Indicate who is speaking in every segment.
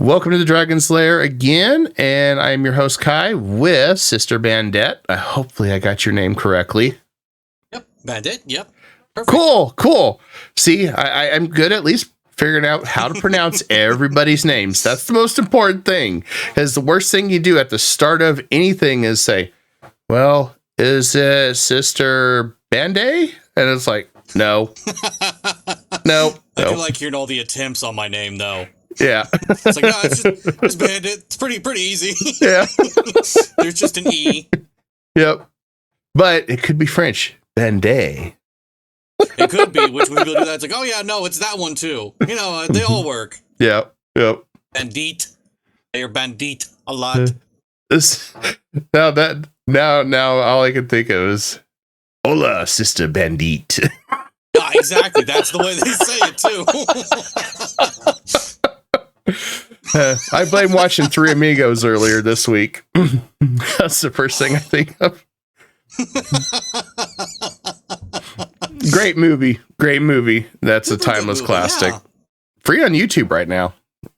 Speaker 1: Welcome to the Dragon Slayer again, and I'm your host Kai with Sister Bandet. Hopefully I got your name correctly.
Speaker 2: Yep, Bandit, yep. Perfect.
Speaker 1: Cool. See, I'm good at least figuring out how to pronounce everybody's names. That's the most important thing, because the worst thing you do at the start of anything is say, well, is it Sister Bandet? And it's like, no.
Speaker 2: I do like hearing all the attempts on my name, though.
Speaker 1: Yeah.
Speaker 2: It's like, no, it's Bandit. It's pretty easy.
Speaker 1: Yeah.
Speaker 2: There's just an E.
Speaker 1: Yep. But it could be French. Bandet.
Speaker 2: It could be, which when people do that, it's like, oh yeah, no, it's that one too. You know, they all work.
Speaker 1: Yep.
Speaker 2: Bandit. They are bandit a lot.
Speaker 1: Now all I can think of is Hola, Sister Bandit.
Speaker 2: Yeah, exactly. That's the way they say it too.
Speaker 1: I blame watching Three Amigos earlier this week. That's the first thing I think of. Great movie. That's a timeless classic.
Speaker 2: Yeah.
Speaker 1: Free on YouTube right now.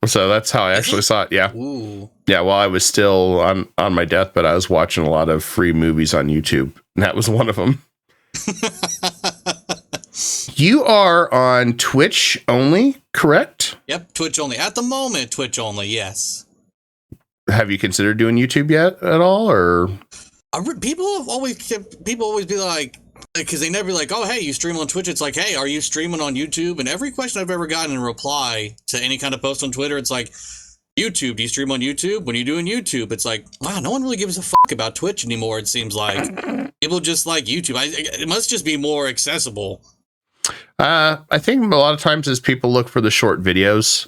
Speaker 1: So that's how I actually saw it. Yeah.
Speaker 2: Ooh.
Speaker 1: Yeah, while I was still on my deathbed, I was watching a lot of free movies on YouTube. And that was one of them. You are on Twitch only, correct?
Speaker 2: Yep, Twitch only. At the moment, Twitch only, yes.
Speaker 1: Have you considered doing YouTube yet at all, or?
Speaker 2: People always be like, because they never be like, oh, hey, you stream on Twitch. It's like, hey, are you streaming on YouTube? And every question I've ever gotten in reply to any kind of post on Twitter, it's like, YouTube, do you stream on YouTube? When are you doing YouTube? It's like, wow, no one really gives a fuck about Twitch anymore, it seems like. People just like YouTube. It must just be more accessible.
Speaker 1: I think a lot of times as people look for the short videos,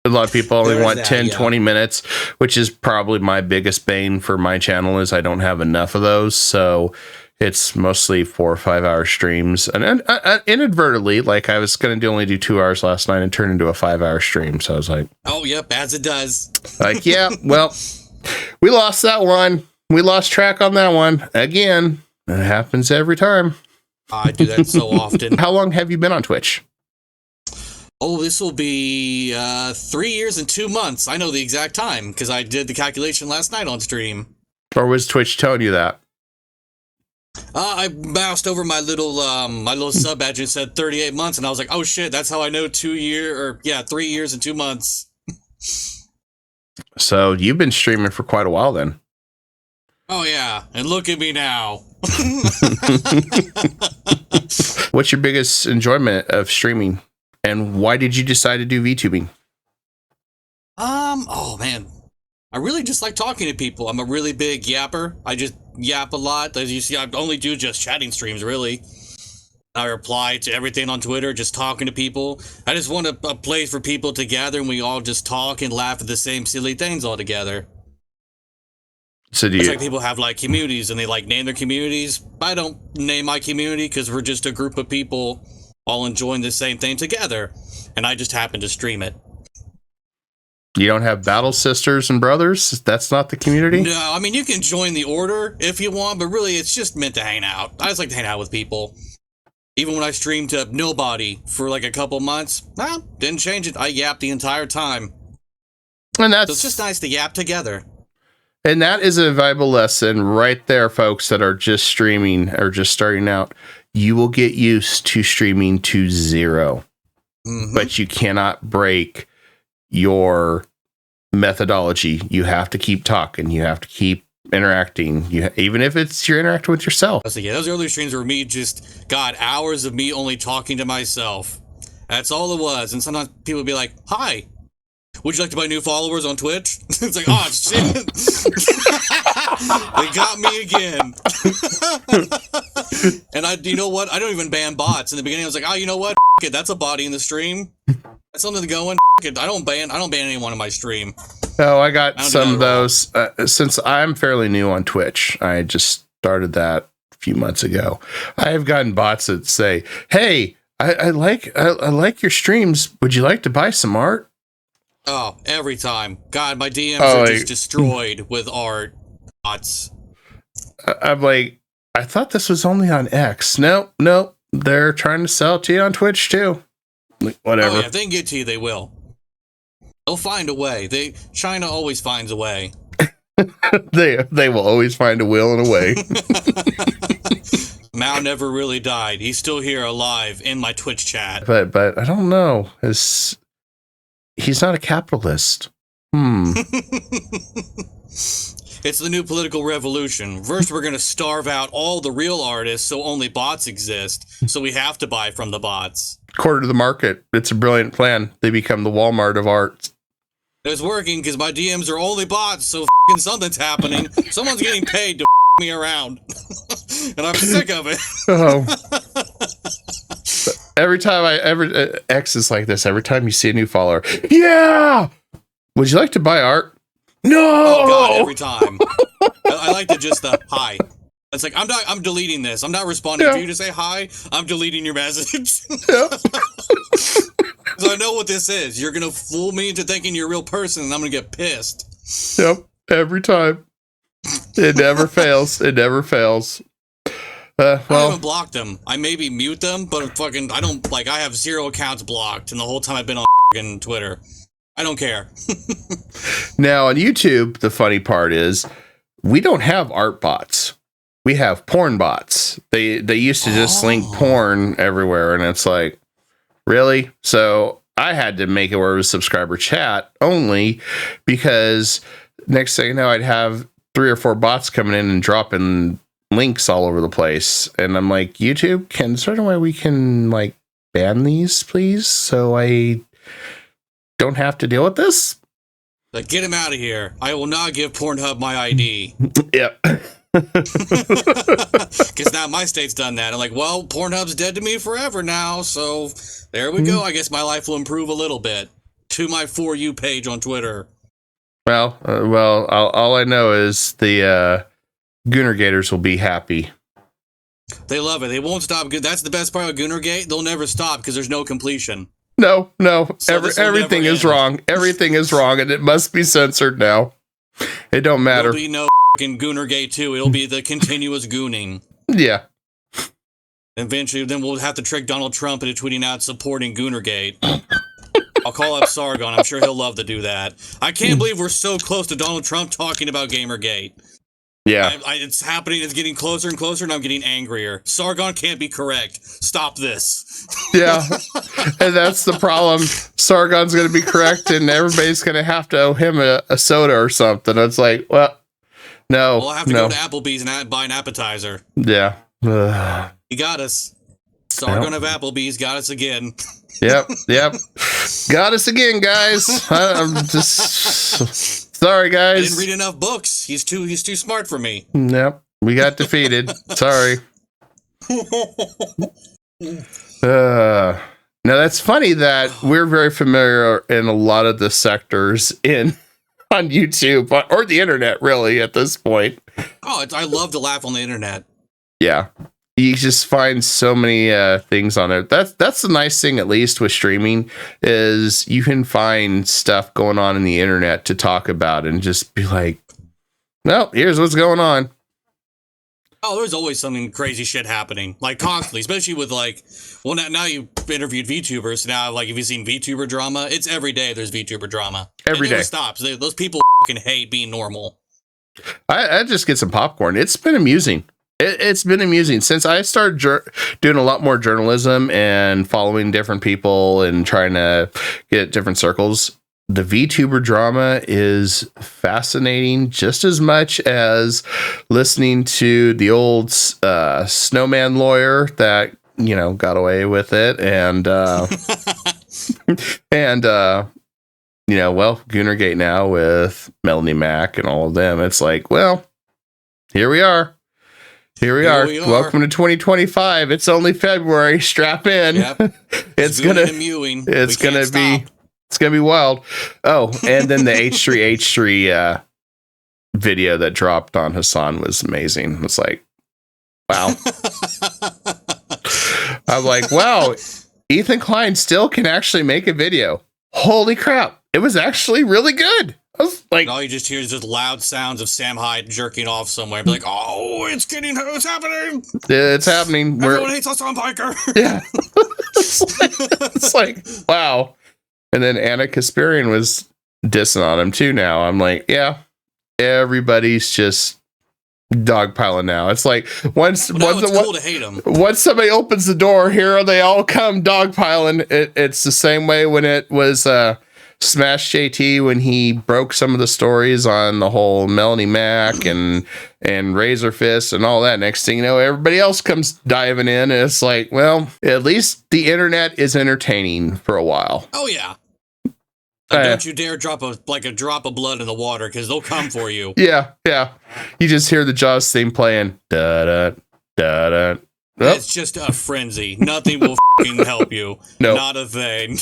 Speaker 1: a lot of people only want 10-20 minutes, which is probably my biggest bane for my channel is I don't have enough of those. So it's mostly 4 or 5 hour streams, and inadvertently, like I was going to only do 2 hours last night and turn into a 5 hour stream. So I was like,
Speaker 2: oh, yep, as it does.
Speaker 1: Like, yeah, well, we lost that one. We lost track on that one again. It happens every time.
Speaker 2: I do that so often.
Speaker 1: How long have you been on Twitch?
Speaker 2: Oh, this will be 3 years and 2 months. I know the exact time because I did the calculation last night on stream.
Speaker 1: Or was Twitch telling you that?
Speaker 2: I moused over my little sub badge and said 38 months, and I was like, oh shit, that's how I know 3 years and 2 months.
Speaker 1: So you've been streaming for quite a while then.
Speaker 2: Oh yeah, and look at me now.
Speaker 1: What's your biggest enjoyment of streaming, and why did you decide to do Vtubing?
Speaker 2: Oh man, I really just like talking to people. I'm a really big yapper. I just yap a lot. As you see, I only do just chatting streams, really. I reply to everything on Twitter, just talking to people. I just want a place for people to gather and we all just talk and laugh at the same silly things all together.
Speaker 1: So
Speaker 2: it's like people have like communities and they like name their communities. I don't name my community because we're just a group of people all enjoying the same thing together. And I just happen to stream it.
Speaker 1: You don't have battle sisters and brothers? That's not the community?
Speaker 2: No, I mean, you can join the order if you want, but really it's just meant to hang out. I just like to hang out with people. Even when I streamed to nobody for like a couple months, didn't change it. I yapped the entire time.
Speaker 1: And
Speaker 2: so it's just nice to yap together.
Speaker 1: And that is a valuable lesson right there, folks that are just streaming or just starting out. You will get used to streaming to 0, but you cannot break your methodology. You have to keep talking. You have to keep interacting. Even if you're interacting with yourself.
Speaker 2: So yeah, those early streams were me just got hours of me only talking to myself. That's all it was. And sometimes people would be like, "Hi, would you like to buy new followers on Twitch?" It's like, oh shit, they got me again. And you know what? I don't even ban bots. In the beginning, I was like, oh, you know what? It, that's a body in the stream. That's something to go in. It. I don't ban anyone in my stream.
Speaker 1: Oh, I got some of those. Since I'm fairly new on Twitch, I just started that a few months ago. I have gotten bots that say, "Hey, I like your streams. Would you like to buy some art?"
Speaker 2: Oh, every time. God, my DMs are just destroyed with art bots.
Speaker 1: I'm like, I thought this was only on X. No, they're trying to sell it to you on Twitch too. Like, whatever.
Speaker 2: Oh, yeah, if they can get to you, they will. They'll find a way. China always finds a way.
Speaker 1: They will always find a will and a way.
Speaker 2: Mao never really died. He's still here alive in my Twitch chat.
Speaker 1: But I don't know. He's not a capitalist.
Speaker 2: It's the new political revolution. First, we're going to starve out all the real artists so only bots exist. So we have to buy from the bots.
Speaker 1: Quarter to the market. It's a brilliant plan. They become the Walmart of art.
Speaker 2: It's working because my DMs are only bots, so something's happening. Someone's getting paid to me around. And I'm sick of it.
Speaker 1: Oh. Every time X is like this. Every time you see a new follower. Yeah! Would you like to buy art? No!
Speaker 2: Oh, God, every time. I like to just, hi. It's like, I'm deleting this. I'm not responding to you to say hi. I'm deleting your message.
Speaker 1: Yeah.
Speaker 2: So I know what this is. You're going to fool me into thinking you're a real person, and I'm going to get pissed.
Speaker 1: Yep. Every time. It never fails. It never fails.
Speaker 2: I haven't blocked them. I maybe mute them, but I have 0 accounts blocked, and the whole time I've been on Twitter. I don't care.
Speaker 1: Now, on YouTube, the funny part is we don't have art bots. We have porn bots. They used to just link porn everywhere, and it's like, really? So I had to make it where it was subscriber chat only, because next thing you know, I'd have 3 or 4 bots coming in and dropping links all over the place. And I'm like, YouTube, is there any way we can like ban these, please? So I don't have to deal with this?
Speaker 2: Like, get him out of here. I will not give Pornhub my ID.
Speaker 1: Yep.
Speaker 2: Because now my state's done that. I'm like, well, Pornhub's dead to me forever now, so there we go. I guess my life will improve a little bit. To my For You page on Twitter.
Speaker 1: Well, all I know is the Gooner Gators will be happy.
Speaker 2: They love it. They won't stop. That's the best part of Goonergate. They'll never stop because there's no completion.
Speaker 1: No.
Speaker 2: So
Speaker 1: Everything is wrong. Everything is wrong, and it must be censored now. It don't matter.
Speaker 2: There'll be no fucking Goonergate 2. It'll be the continuous gooning.
Speaker 1: Yeah.
Speaker 2: Eventually, then we'll have to trick Donald Trump into tweeting out supporting Goonergate. I'll call up Sargon. I'm sure he'll love to do that. I can't believe we're so close to Donald Trump talking about Gamergate.
Speaker 1: Yeah.
Speaker 2: It's happening. It's getting closer and closer, and I'm getting angrier. Sargon can't be correct. Stop this.
Speaker 1: Yeah. And that's the problem. Sargon's going to be correct, and everybody's going to have to owe him a soda or something. It's like, well, no.
Speaker 2: We'll have to go to Applebee's and buy an appetizer.
Speaker 1: Yeah.
Speaker 2: He got us. Sargon of Applebee's got us again.
Speaker 1: Yep. Got us again, guys. I'm just sorry, guys.
Speaker 2: I didn't read enough books. He's too smart for me.
Speaker 1: Yep. We got defeated. Sorry. Now that's funny that we're very familiar in a lot of the sectors on YouTube or the internet, really, at this point.
Speaker 2: Oh, I love to laugh on the internet.
Speaker 1: Yeah. You just find so many things on there. That's the nice thing, at least with streaming, is you can find stuff going on in the internet to talk about and just be like, well, here's what's going on.
Speaker 2: Oh, there's always something crazy shit happening, like constantly, especially with now you interviewed VTubers. So now, like, if you've seen VTuber drama, it's every day there's VTuber drama.
Speaker 1: Every day.
Speaker 2: It stops. Those people fucking hate being normal.
Speaker 1: I just get some popcorn. It's been amusing. It's been amusing since I started doing a lot more journalism and following different people and trying to get different circles. The VTuber drama is fascinating just as much as listening to the old snowman lawyer that, got away with it. And, Goonergate now with Melanie Mac and all of them. It's like, well, here we are. Here we are. Welcome to 2025. It's only February. Strap in. Yep. It's gonna be wild. Oh, and then the H3 video that dropped on Hassan was amazing. It's like, wow. I'm like, wow, Ethan Klein still can actually make a video. Holy crap. It was actually really good. I was like,
Speaker 2: all you just hear is just loud sounds of Sam Hyde jerking off somewhere. Be like, oh, it's happening.
Speaker 1: It's happening.
Speaker 2: Everyone hates us on Piker.
Speaker 1: Yeah. It's like, wow. And then Anna Kasparian was dissing on him too now. I'm like, yeah, everybody's just dogpiling now. It's like once
Speaker 2: cool to hate him.
Speaker 1: Once somebody opens the door, here they all come dogpiling. It's the same way when it was Smash JT, when he broke some of the stories on the whole Melanie Mac and Razor Fist and all that. Next thing you know, everybody else comes diving in, and it's like, well, at least the internet is entertaining for a while.
Speaker 2: Oh yeah. Don't you dare drop a drop of blood in the water, because they'll come for you.
Speaker 1: Yeah. You just hear the Jaws theme playing. Da da da da.
Speaker 2: It's just a frenzy. Nothing will help you.
Speaker 1: No.
Speaker 2: Not a thing.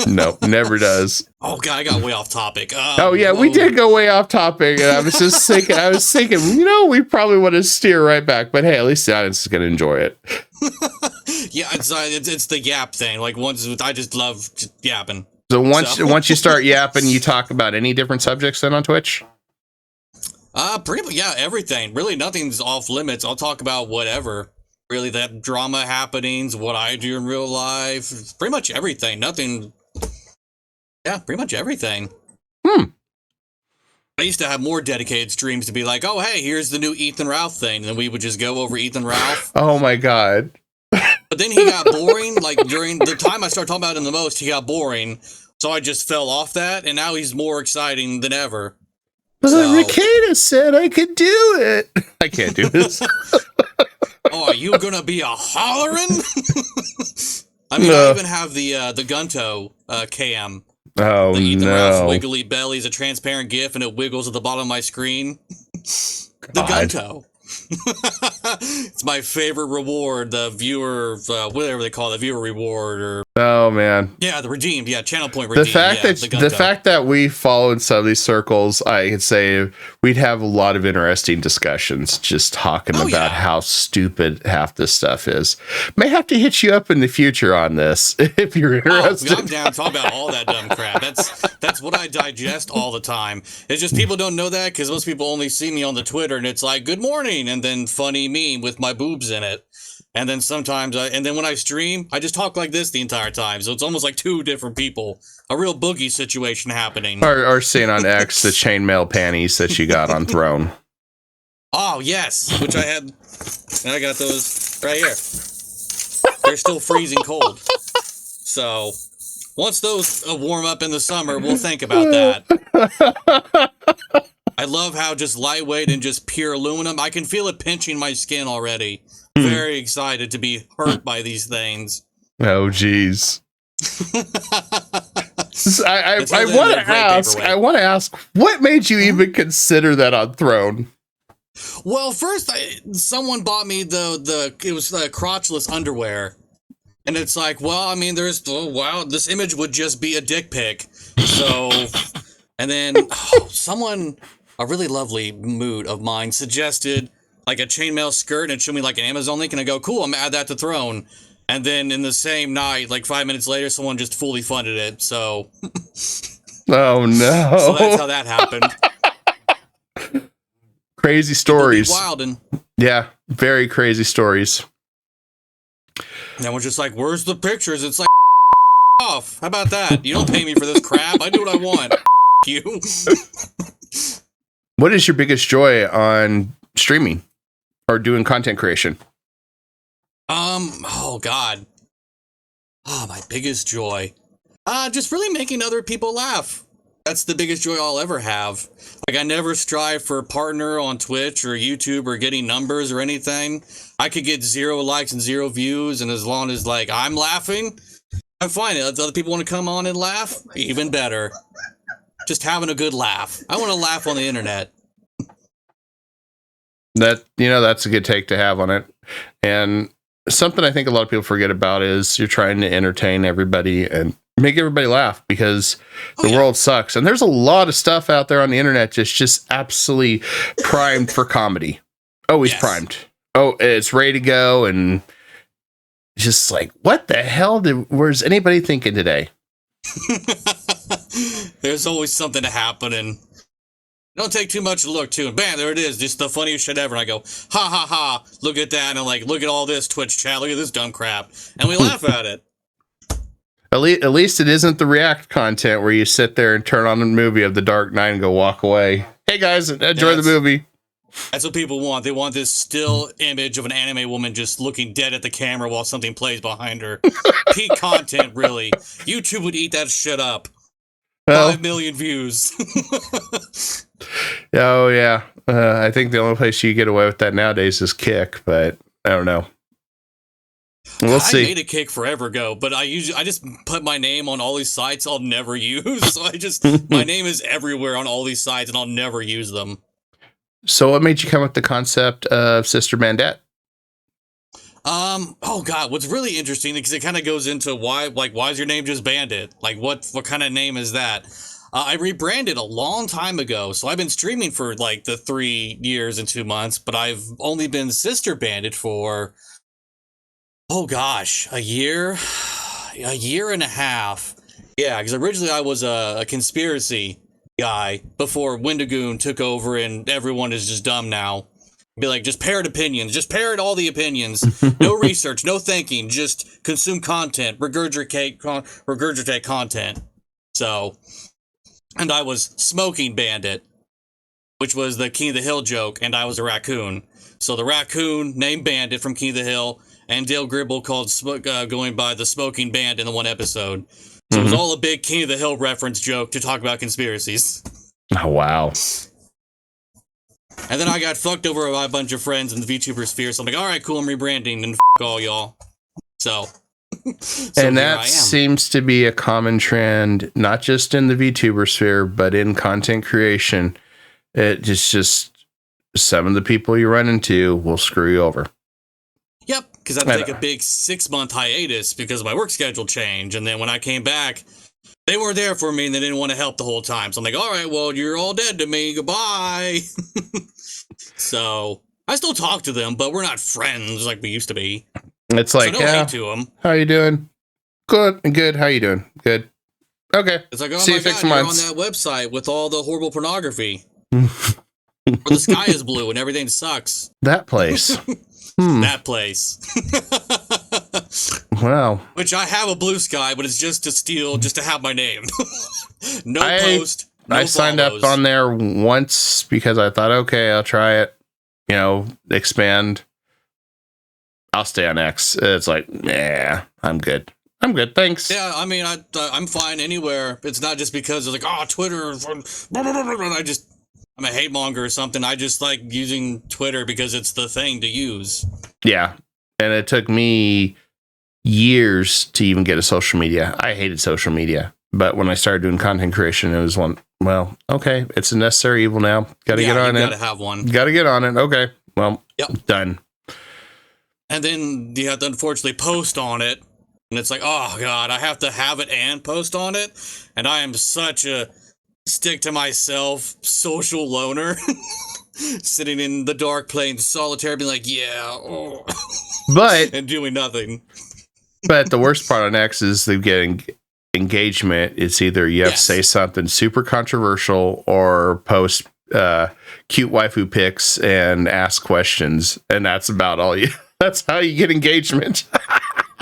Speaker 1: No, never does.
Speaker 2: Oh, God, I got way off topic.
Speaker 1: We did go way off topic. And I was just thinking, we probably want to steer right back. But hey, at least the audience is going to enjoy it.
Speaker 2: Yeah, it's the yap thing. Like, I just love yapping.
Speaker 1: So once you start yapping, you talk about any different subjects then on Twitch?
Speaker 2: Pretty much, yeah, everything. Really, nothing's off limits. I'll talk about whatever. Really, that drama happenings, what I do in real life, pretty much everything. Nothing. Yeah, pretty much everything. I used to have more dedicated streams to be like, oh, hey, here's the new Ethan Ralph thing. And then we would just go over Ethan Ralph.
Speaker 1: Oh, my God.
Speaker 2: But then he got boring. Like, during the time I started talking about him the most, he got boring. So I just fell off that. And now he's more exciting than ever.
Speaker 1: Ricada said I could do it. I can't do this.
Speaker 2: Oh, are you gonna be a hollering? I mean, I even have the Gunto cam.
Speaker 1: Oh,
Speaker 2: the Ethan
Speaker 1: no.
Speaker 2: Ralph's wiggly belly is a transparent GIF, and it wiggles at the bottom of my screen. The Gunto. It's my favorite reward, the viewer, whatever they call it, the viewer reward, or
Speaker 1: oh man,
Speaker 2: yeah, the redeemed, yeah, channel point redeemed.
Speaker 1: The fact that we followed some of these circles, I could say we'd have a lot of interesting discussions just talking about how stupid half this stuff is. May have to hit you up in the future on this if you're interested.
Speaker 2: I'm down to talk about all that dumb crap. That's what I digest all the time. It's just people don't know that because most people only see me on the Twitter, and it's like, good morning, and then funny meme with my boobs in it. And then sometimes, and then when I stream, I just talk like this the entire time. So it's almost like two different people. A real boogie situation happening.
Speaker 1: Or seeing on X the chainmail panties that you got on Throne.
Speaker 2: Oh, yes. Which I had. I got those right here. They're still freezing cold. So once those warm up in the summer, we'll think about that. I love how just lightweight and just pure aluminum. I can feel it pinching my skin already. Very excited to be hurt by these things.
Speaker 1: Oh, geez. I want to ask, what made you even consider that on Throne?
Speaker 2: Well, first, someone bought me it was crotchless underwear. And it's like, well, I mean, this image would just be a dick pic. So, and then someone, a really lovely mood of mine, suggested like a chainmail skirt and showed me like an Amazon link, and I go, cool, I'm gonna add that to Throne. And then in the same night, like 5 minutes later, someone just fully funded it. So,
Speaker 1: oh no!
Speaker 2: So that's how that happened.
Speaker 1: Crazy stories.
Speaker 2: Wild and
Speaker 1: yeah, very crazy stories.
Speaker 2: And we're just like, where's the pictures? It's like off. How about that? You don't pay me for this crap. I do what I want. You.
Speaker 1: What is your biggest joy on streaming or doing content creation?
Speaker 2: Oh God. Oh, my biggest joy. Just really making other people laugh. That's the biggest joy I'll ever have. Like, I never strive for a partner on Twitch or YouTube or getting numbers or anything. I could get 0 likes and 0 views, and as long as, like, I'm laughing, I'm fine. If other people want to come on and laugh, even better. Just having a good laugh. I want to laugh on the internet.
Speaker 1: That's a good take to have on it. And something I think a lot of people forget about is you're trying to entertain everybody and make everybody laugh, because the world sucks. And there's a lot of stuff out there on the internet just absolutely primed for comedy. Always primed. Oh, it's ready to go. And just like, what the hell where's anybody thinking today?
Speaker 2: There's always something to happen, and don't take too much to look to, and bam, there it is, just the funniest shit ever. And I go, ha ha ha, look at that, and I'm like, look at all this Twitch chat, look at this dumb crap, and we laugh at it.
Speaker 1: At least it isn't the React content where you sit there and turn on the movie of The Dark Knight and go walk away. Hey guys, enjoy the movie.
Speaker 2: That's what people want. They want this still image of an anime woman just looking dead at the camera while something plays behind her. Peak content, really. YouTube would eat that shit up. 5 million views.
Speaker 1: Oh yeah, I think the only place you get away with that nowadays is Kick, but I don't know. We'll see.
Speaker 2: I made a Kick forever ago, but I just put my name on all these sites I'll never use. So my name is everywhere on all these sites, and I'll never use them.
Speaker 1: So, what made you come up with the concept of Sister Bandet?
Speaker 2: Oh god, what's really interesting because it kind of goes into why is your name just Bandit? Like what kind of name is that? I rebranded a long time ago, so I've been streaming for like the 3 years and 2 months, but I've only been Sister Bandit for a year and a half. Yeah, because originally I was a conspiracy guy before Wendigoon took over and everyone is just dumb now. Be like, just parrot opinions. Just parrot all the opinions. No research, no thinking. Just consume content. Regurgitate content. So, and I was Smoking Bandit, which was the King of the Hill joke, and I was a raccoon. So the raccoon named Bandit from King of the Hill, and Dale Gribble called going by the Smoking Band in the one episode. So it was all a big King of the Hill reference joke to talk about conspiracies.
Speaker 1: Oh, wow.
Speaker 2: And then I got fucked over by a bunch of friends in the VTuber sphere. So I'm like, all right, cool, I'm rebranding, and all y'all. So
Speaker 1: and that seems to be a common trend, not just in the VTuber sphere, but in content creation. It's just some of the people you run into will screw you over.
Speaker 2: Yep, because I had to take a big 6-month hiatus because my work schedule changed. And then when I came back, they weren't there for me and they didn't want to help the whole time. So I'm like, all right, well, you're all dead to me. Goodbye. So I still talk to them, but we're not friends like we used to be.
Speaker 1: It's like,
Speaker 2: so no hate to them.
Speaker 1: How you doing? Good. How you doing? Good. Okay.
Speaker 2: It's like, oh
Speaker 1: see
Speaker 2: my
Speaker 1: you 6
Speaker 2: God,
Speaker 1: months.
Speaker 2: you're on that website with all the horrible pornography. Where the sky is blue and everything sucks.
Speaker 1: That place.
Speaker 2: That place.
Speaker 1: Wow.
Speaker 2: Which I have a blue sky, but it's just to have my name. No post. No
Speaker 1: I signed up on there once because I thought, okay, I'll try it. Expand. I'll stay on X. It's like, nah, I'm good. Thanks.
Speaker 2: Yeah, I mean, I'm fine anywhere. It's not just because it's like, oh, Twitter. I'm a hate monger or something. I just like using Twitter because it's the thing to use. Yeah.
Speaker 1: And it took me years to even get a social media. I hated social media. But when I started doing content creation, it was okay, it's a necessary evil now. Got to get on it.
Speaker 2: Got to have one.
Speaker 1: Got to get on it. Okay. Well, done.
Speaker 2: And then you have to unfortunately post on it. And it's like, oh, God, I have to have it and post on it. And I am such a stick to myself social loner. Sitting in the dark playing solitaire, being like,
Speaker 1: but
Speaker 2: and doing nothing.
Speaker 1: But the worst part on X is they're getting engagement. It's either you have to say something super controversial or post cute waifu pics and ask questions, and that's about all that's how you get engagement.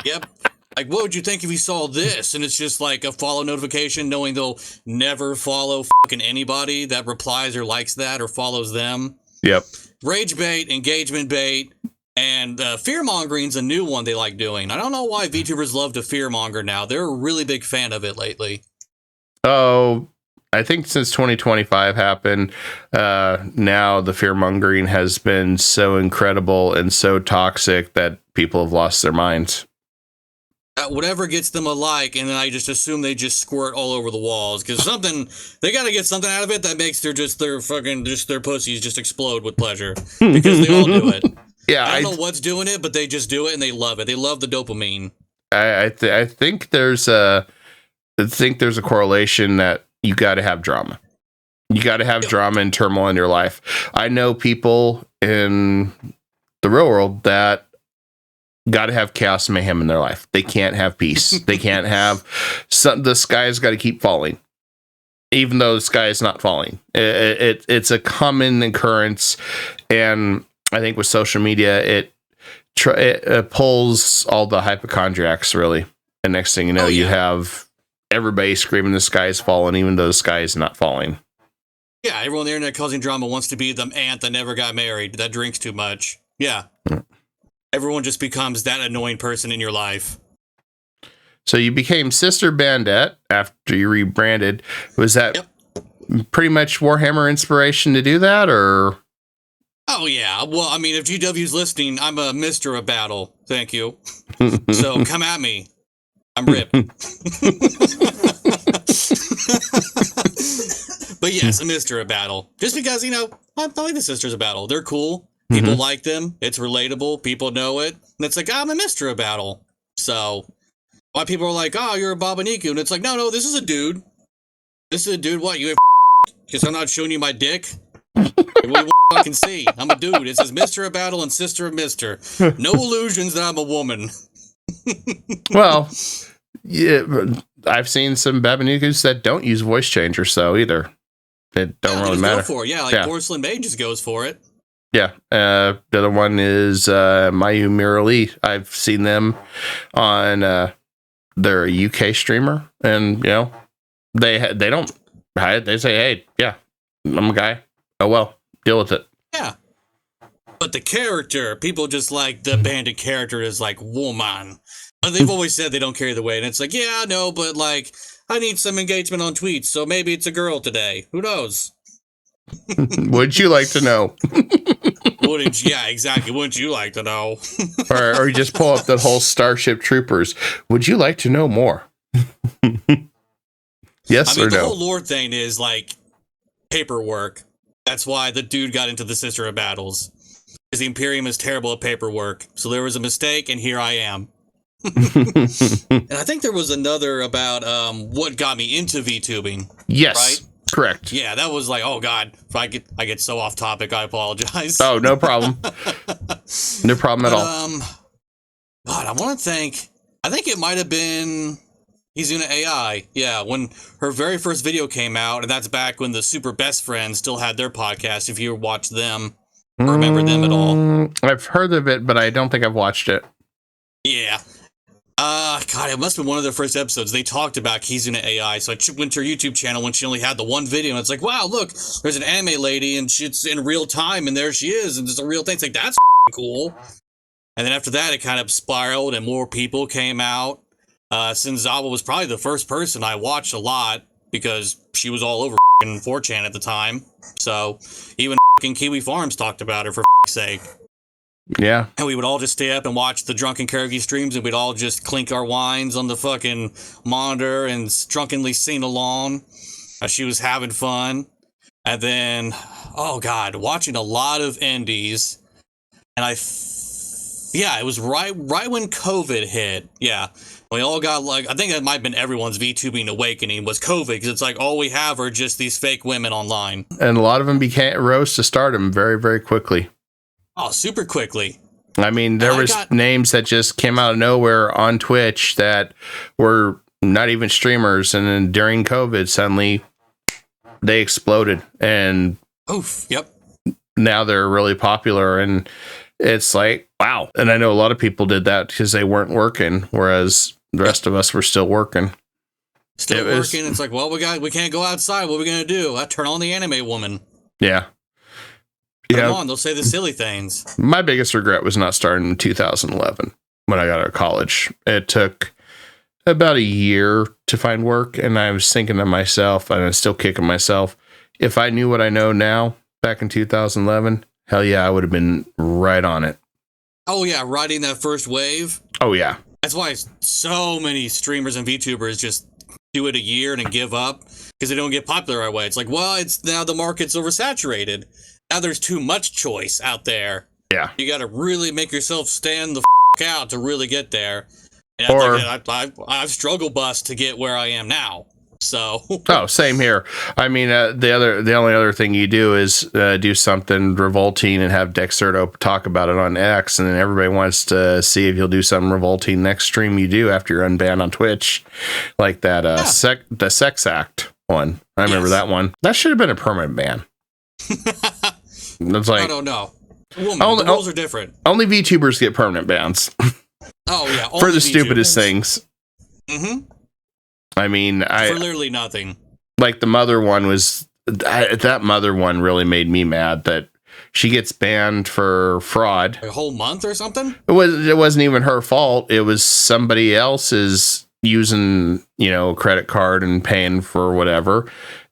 Speaker 2: Yep. Like, what would you think if you saw this? And it's just like a follow notification, knowing they'll never follow fucking anybody that replies or likes that or follows them.
Speaker 1: Yep.
Speaker 2: Rage bait, engagement bait, and fear-mongering's a new one they like doing. I don't know why VTubers love to fear-monger now. They're a really big fan of it lately.
Speaker 1: Oh, I think since 2025 happened, now the fear-mongering has been so incredible and so toxic that people have lost their minds.
Speaker 2: Whatever gets them a like, and then I just assume they just squirt all over the walls because they got to get something out of it that makes their pussies just explode with pleasure because they all do it.
Speaker 1: Yeah,
Speaker 2: I don't know what's doing it, but they just do it and they love it. They love the dopamine.
Speaker 1: I think there's a correlation that you got to have drama. You got to have drama and turmoil in your life. I know people in the real world that got to have chaos and mayhem in their life. They can't have peace. They can't have the sky's got to keep falling, even though the sky is not falling. It's a common occurrence, and I think with social media, it pulls all the hypochondriacs really And next thing you know, you have everybody screaming the sky is falling, even though the sky is not falling.
Speaker 2: Yeah, everyone on the internet causing drama wants to be the aunt that never got married, that drinks too much. Yeah. Everyone just becomes that annoying person in your life.
Speaker 1: So you became Sister Bandet after you rebranded. Was that pretty much Warhammer inspiration to do that, or? Oh,
Speaker 2: yeah. Well, I mean, if GW's listening, I'm a Mr. of Battle. Thank you. So come at me. I'm ripped. But yes, a Mr. of Battle. Just because, I like the Sisters of Battle. They're cool. People like them. It's relatable. People know it. And it's like, I'm a Mr. of Battle. So, why people are like, oh, you're a Babaniku. And it's like, no, this is a dude. This is a dude. What? You have because I'm not showing you my dick? What do you fucking see? I'm a dude. It says Mr. of Battle and Sister of Mister. No illusions that I'm a woman.
Speaker 1: Well, yeah, I've seen some Babanikus that don't use voice changers, so either. It don't really matter.
Speaker 2: Go for it. Yeah, Porcelain Maid just goes for it.
Speaker 1: Yeah. The other one is Mayu Mirali. I've seen them on they're a UK streamer, and they don't hide. They say, hey, yeah, I'm a guy. Oh well, deal with it.
Speaker 2: Yeah. But the character, people just like the bandit character is like woman. They've always said they don't carry the weight, and it's like, yeah, I know, but like, I need some engagement on tweets, so maybe it's a girl today. Who knows?
Speaker 1: Would you like to know?
Speaker 2: Yeah, exactly. Wouldn't you like to know?
Speaker 1: or you just pull up the whole Starship Troopers. Would you like to know more? Yes or no?
Speaker 2: The whole lore thing is like paperwork. That's why the dude got into the Sister of Battles. Because the Imperium is terrible at paperwork. So there was a mistake, and here I am. And I think there was another about what got me into VTubing.
Speaker 1: Yes,
Speaker 2: right?
Speaker 1: Correct.
Speaker 2: Yeah, that was like, oh god, if I get so off topic, I apologize.
Speaker 1: Oh, no problem. No problem at all.
Speaker 2: God, I want to think. I think it might have been Hizuna AI. Yeah, when her very first video came out, and that's back when the Super Best Friends still had their podcast. If you watched them, or remember them at all,
Speaker 1: I've heard of it, but I don't think I've watched it.
Speaker 2: Yeah. God, it must have been one of their first episodes. They talked about Kizuna AI, so I went to her YouTube channel when she only had the one video, and it's like, wow, look, there's an anime lady, and she's in real time, and there she is, and it's a real thing. It's like, that's cool. And then after that, it kind of spiraled, and more people came out. Sinzawa was probably the first person I watched a lot, because she was all over 4chan at the time. So, even Kiwi Farms talked about her, for sake.
Speaker 1: Yeah.
Speaker 2: And we would all just stay up and watch the Drunken Karaoke streams, and we'd all just clink our wines on the fucking monitor and drunkenly sing along as she was having fun. And then, oh god, watching a lot of indies. And it was right when COVID hit. Yeah. We all got like, I think that might have been everyone's VTubing awakening was COVID, because it's like all we have are just these fake women online.
Speaker 1: And a lot of them rose to stardom very, very quickly.
Speaker 2: Oh, super quickly.
Speaker 1: I mean, there was names that just came out of nowhere on Twitch that were not even streamers, and then during COVID, suddenly they exploded, and now they're really popular, and it's like, wow. And I know a lot of people did that because they weren't working, whereas the rest of us were still working.
Speaker 2: It's like, well, we can't go outside. What are we gonna do? I turn on the anime woman.
Speaker 1: Yeah.
Speaker 2: Come on, they'll say the silly things.
Speaker 1: My biggest regret was not starting in 2011 when I got out of college. It took about a year to find work, and I was thinking to myself, and I'm still kicking myself, if I knew what I know now back in 2011, hell yeah, I would have been right on it.
Speaker 2: Oh yeah, riding that first wave.
Speaker 1: Oh yeah.
Speaker 2: That's why so many streamers and VTubers just do it a year and then give up because they don't get popular right away. It's like, well, it's now the market's oversaturated. Now there's too much choice out there.
Speaker 1: Yeah.
Speaker 2: You got to really make yourself stand the out to really get there. And I've struggle bust to get where I am now. So.
Speaker 1: Oh, same here. I mean, the only other thing you do is do something revolting and have Dexerto talk about it on X, and then everybody wants to see if you'll do something revolting next stream you do after you're unbanned on Twitch, like that the sex act one. I remember that one. That should have been a permanent ban. It's like,
Speaker 2: I don't know. The rules are different.
Speaker 1: Only VTubers get permanent bans.
Speaker 2: Oh yeah,
Speaker 1: for the stupidest things.
Speaker 2: Mm-hmm.
Speaker 1: I mean,
Speaker 2: For literally nothing.
Speaker 1: Like the mother one was, that mother one really made me mad that she gets banned for fraud.
Speaker 2: A whole month or something?
Speaker 1: It wasn't even her fault. It was somebody else's using, a credit card and paying for whatever.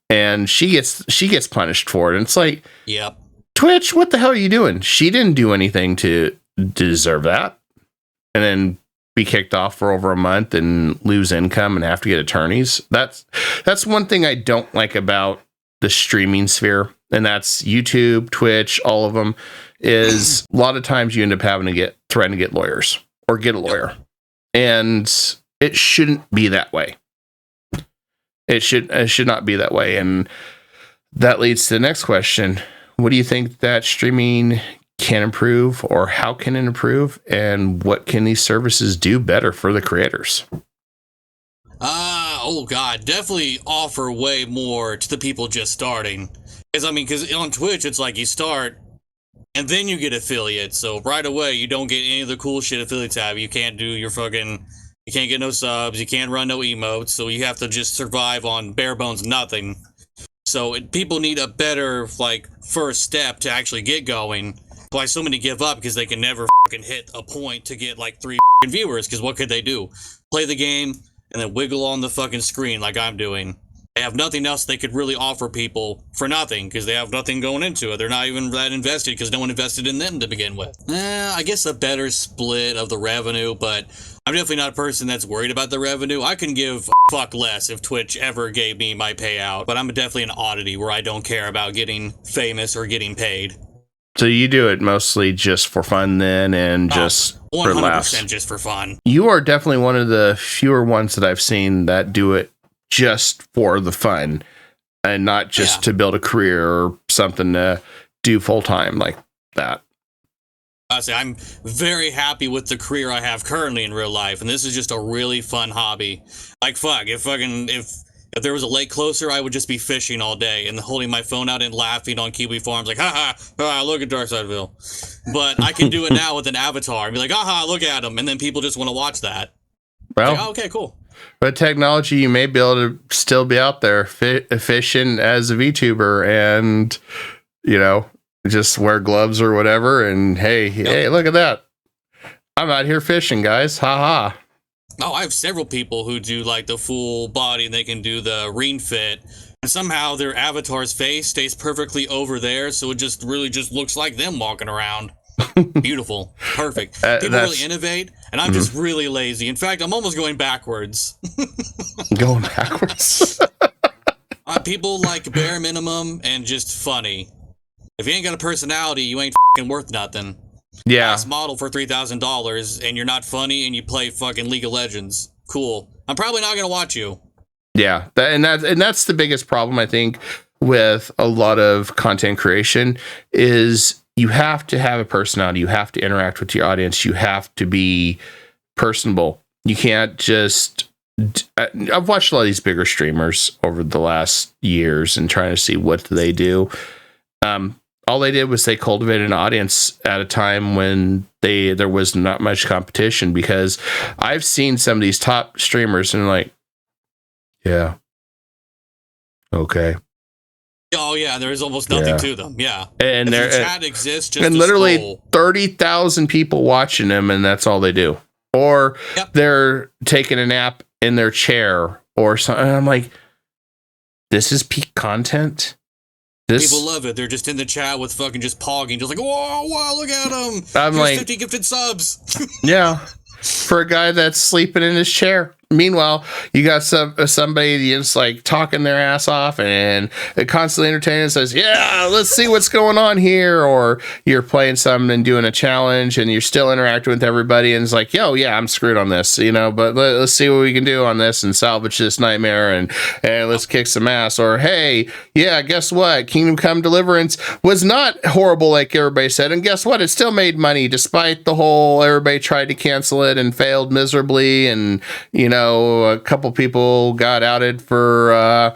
Speaker 1: And she gets punished for it. And it's like,
Speaker 2: yep.
Speaker 1: Twitch, what the hell are you doing? She didn't do anything to deserve that. And then be kicked off for over a month and lose income and have to get attorneys. That's one thing I don't like about the streaming sphere. And that's YouTube, Twitch, all of them, is a lot of times you end up having to threaten to get lawyers or get a lawyer. And it shouldn't be that way. It should not be that way. And that leads to the next question. What do you think that streaming can improve, or how can it improve, and what can these services do better for the creators?
Speaker 2: Oh God, definitely offer way more to the people just starting. Because on Twitch, it's like you start and then you get affiliates. So right away, you don't get any of the cool shit affiliates have. You can't do you can't get no subs, you can't run no emotes, so you have to just survive on bare bones nothing. So people need a better, first step to actually get going. Why so many give up, because they can never fucking hit a point to get 3 viewers, because what could they do? Play the game and then wiggle on the fucking screen like I'm doing. They have nothing else they could really offer people for nothing, because they have nothing going into it. They're not even that invested, because no one invested in them to begin with. I guess a better split of the revenue, but I'm definitely not a person that's worried about the revenue. I can give a fuck less if Twitch ever gave me my payout, but I'm definitely an oddity where I don't care about getting famous or getting paid.
Speaker 1: So you do it mostly just for fun then, and just 100% for laughs.
Speaker 2: Just for fun.
Speaker 1: You are definitely one of the fewer ones that I've seen that do it just for the fun and not just to build a career or something to do full time like that.
Speaker 2: Honestly, I'm very happy with the career I have currently in real life, and this is just a really fun hobby. If there was a lake closer, I would just be fishing all day and holding my phone out and laughing on Kiwi Farms like, haha, look at Darksideville. But I can do it now with an avatar and be like, aha, look at him. And then people just want to watch that.
Speaker 1: Well,
Speaker 2: okay, cool.
Speaker 1: But technology, you may be able to still be out there fishing as a VTuber and, just wear gloves or whatever. And hey, look at that. I'm out here fishing, guys. Ha.
Speaker 2: Oh, I have several people who do the full body, and they can do the ring fit, and somehow their avatar's face stays perfectly over there, so it just really just looks like them walking around. Beautiful. Perfect. People really innovate, and I'm just really lazy. In fact, I'm almost going backwards.
Speaker 1: Going backwards?
Speaker 2: People like bare minimum and just funny. If you ain't got a personality, you ain't fucking worth nothing.
Speaker 1: Yeah.
Speaker 2: Nice model for $3,000, and you're not funny, and you play fucking League of Legends. Cool. I'm probably not gonna watch you.
Speaker 1: Yeah, that's the biggest problem, I think, with a lot of content creation is you have to have a personality. You have to interact with your audience. You have to be personable. You can't just... I've watched a lot of these bigger streamers over the last years and trying to see what they do. All they did was they cultivated an audience at a time when there was not much competition, because I've seen some of these top streamers and like, yeah, okay.
Speaker 2: Oh yeah, there's almost nothing to them. Yeah,
Speaker 1: and
Speaker 2: their chat exists, just
Speaker 1: and literally 30,000 people watching them, and that's all they do. Or they're taking a nap in their chair or something. And I'm like, this is peak content.
Speaker 2: People love it. They're just in the chat with fucking just pogging, just like, whoa, look at him.
Speaker 1: I'm
Speaker 2: Here's
Speaker 1: like
Speaker 2: 50 gifted subs.
Speaker 1: Yeah, for a guy that's sleeping in his chair. Meanwhile, you got somebody that's talking their ass off and constantly entertaining and says, yeah, let's see what's going on here. Or you're playing something and doing a challenge and you're still interacting with everybody. And it's like, yo, yeah, I'm screwed on this, but let's see what we can do on this and salvage this nightmare and let's kick some ass. Or, hey, yeah, guess what? Kingdom Come Deliverance was not horrible like everybody said. And guess what? It still made money despite the whole everybody tried to cancel it and failed miserably. And, a couple people got outed for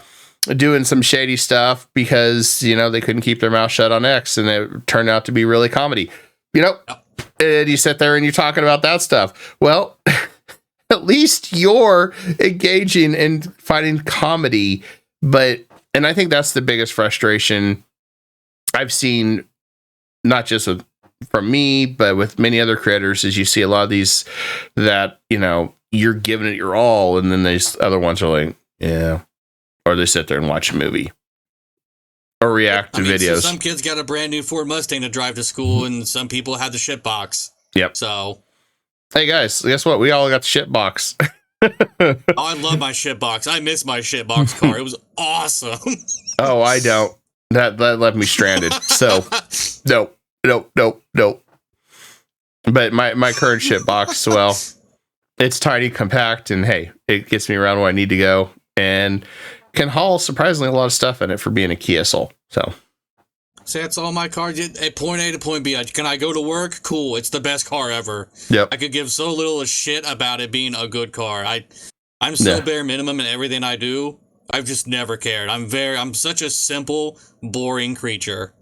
Speaker 1: doing some shady stuff because, they couldn't keep their mouth shut on X, and it turned out to be really comedy, and you sit there and you're talking about that stuff. Well, At least you're engaging and finding comedy. And I think that's the biggest frustration I've seen, not just from me, but with many other creators, is you see a lot of these that, you're giving it your all, and then these other ones are like, yeah, or they sit there and watch a movie or react to videos.
Speaker 2: So some kids got a brand new Ford Mustang to drive to school, and some people had the shit box.
Speaker 1: Yep.
Speaker 2: So,
Speaker 1: hey guys, guess what? We all got the shit box.
Speaker 2: Oh, I love my shit box. I miss my shit box car. It was awesome.
Speaker 1: Oh, I don't. That left me stranded. So, nope. But my current shit box, well, it's tiny, compact, and hey, it gets me around where I need to go, and can haul surprisingly a lot of stuff in it for being a Kia Soul. So,
Speaker 2: that's all my car. At point A to point B. Can I go to work? Cool. It's the best car ever.
Speaker 1: Yep.
Speaker 2: I could give so little a shit about it being a good car. I'm so bare minimum in everything I do. I've just never cared. I'm such a simple, boring creature.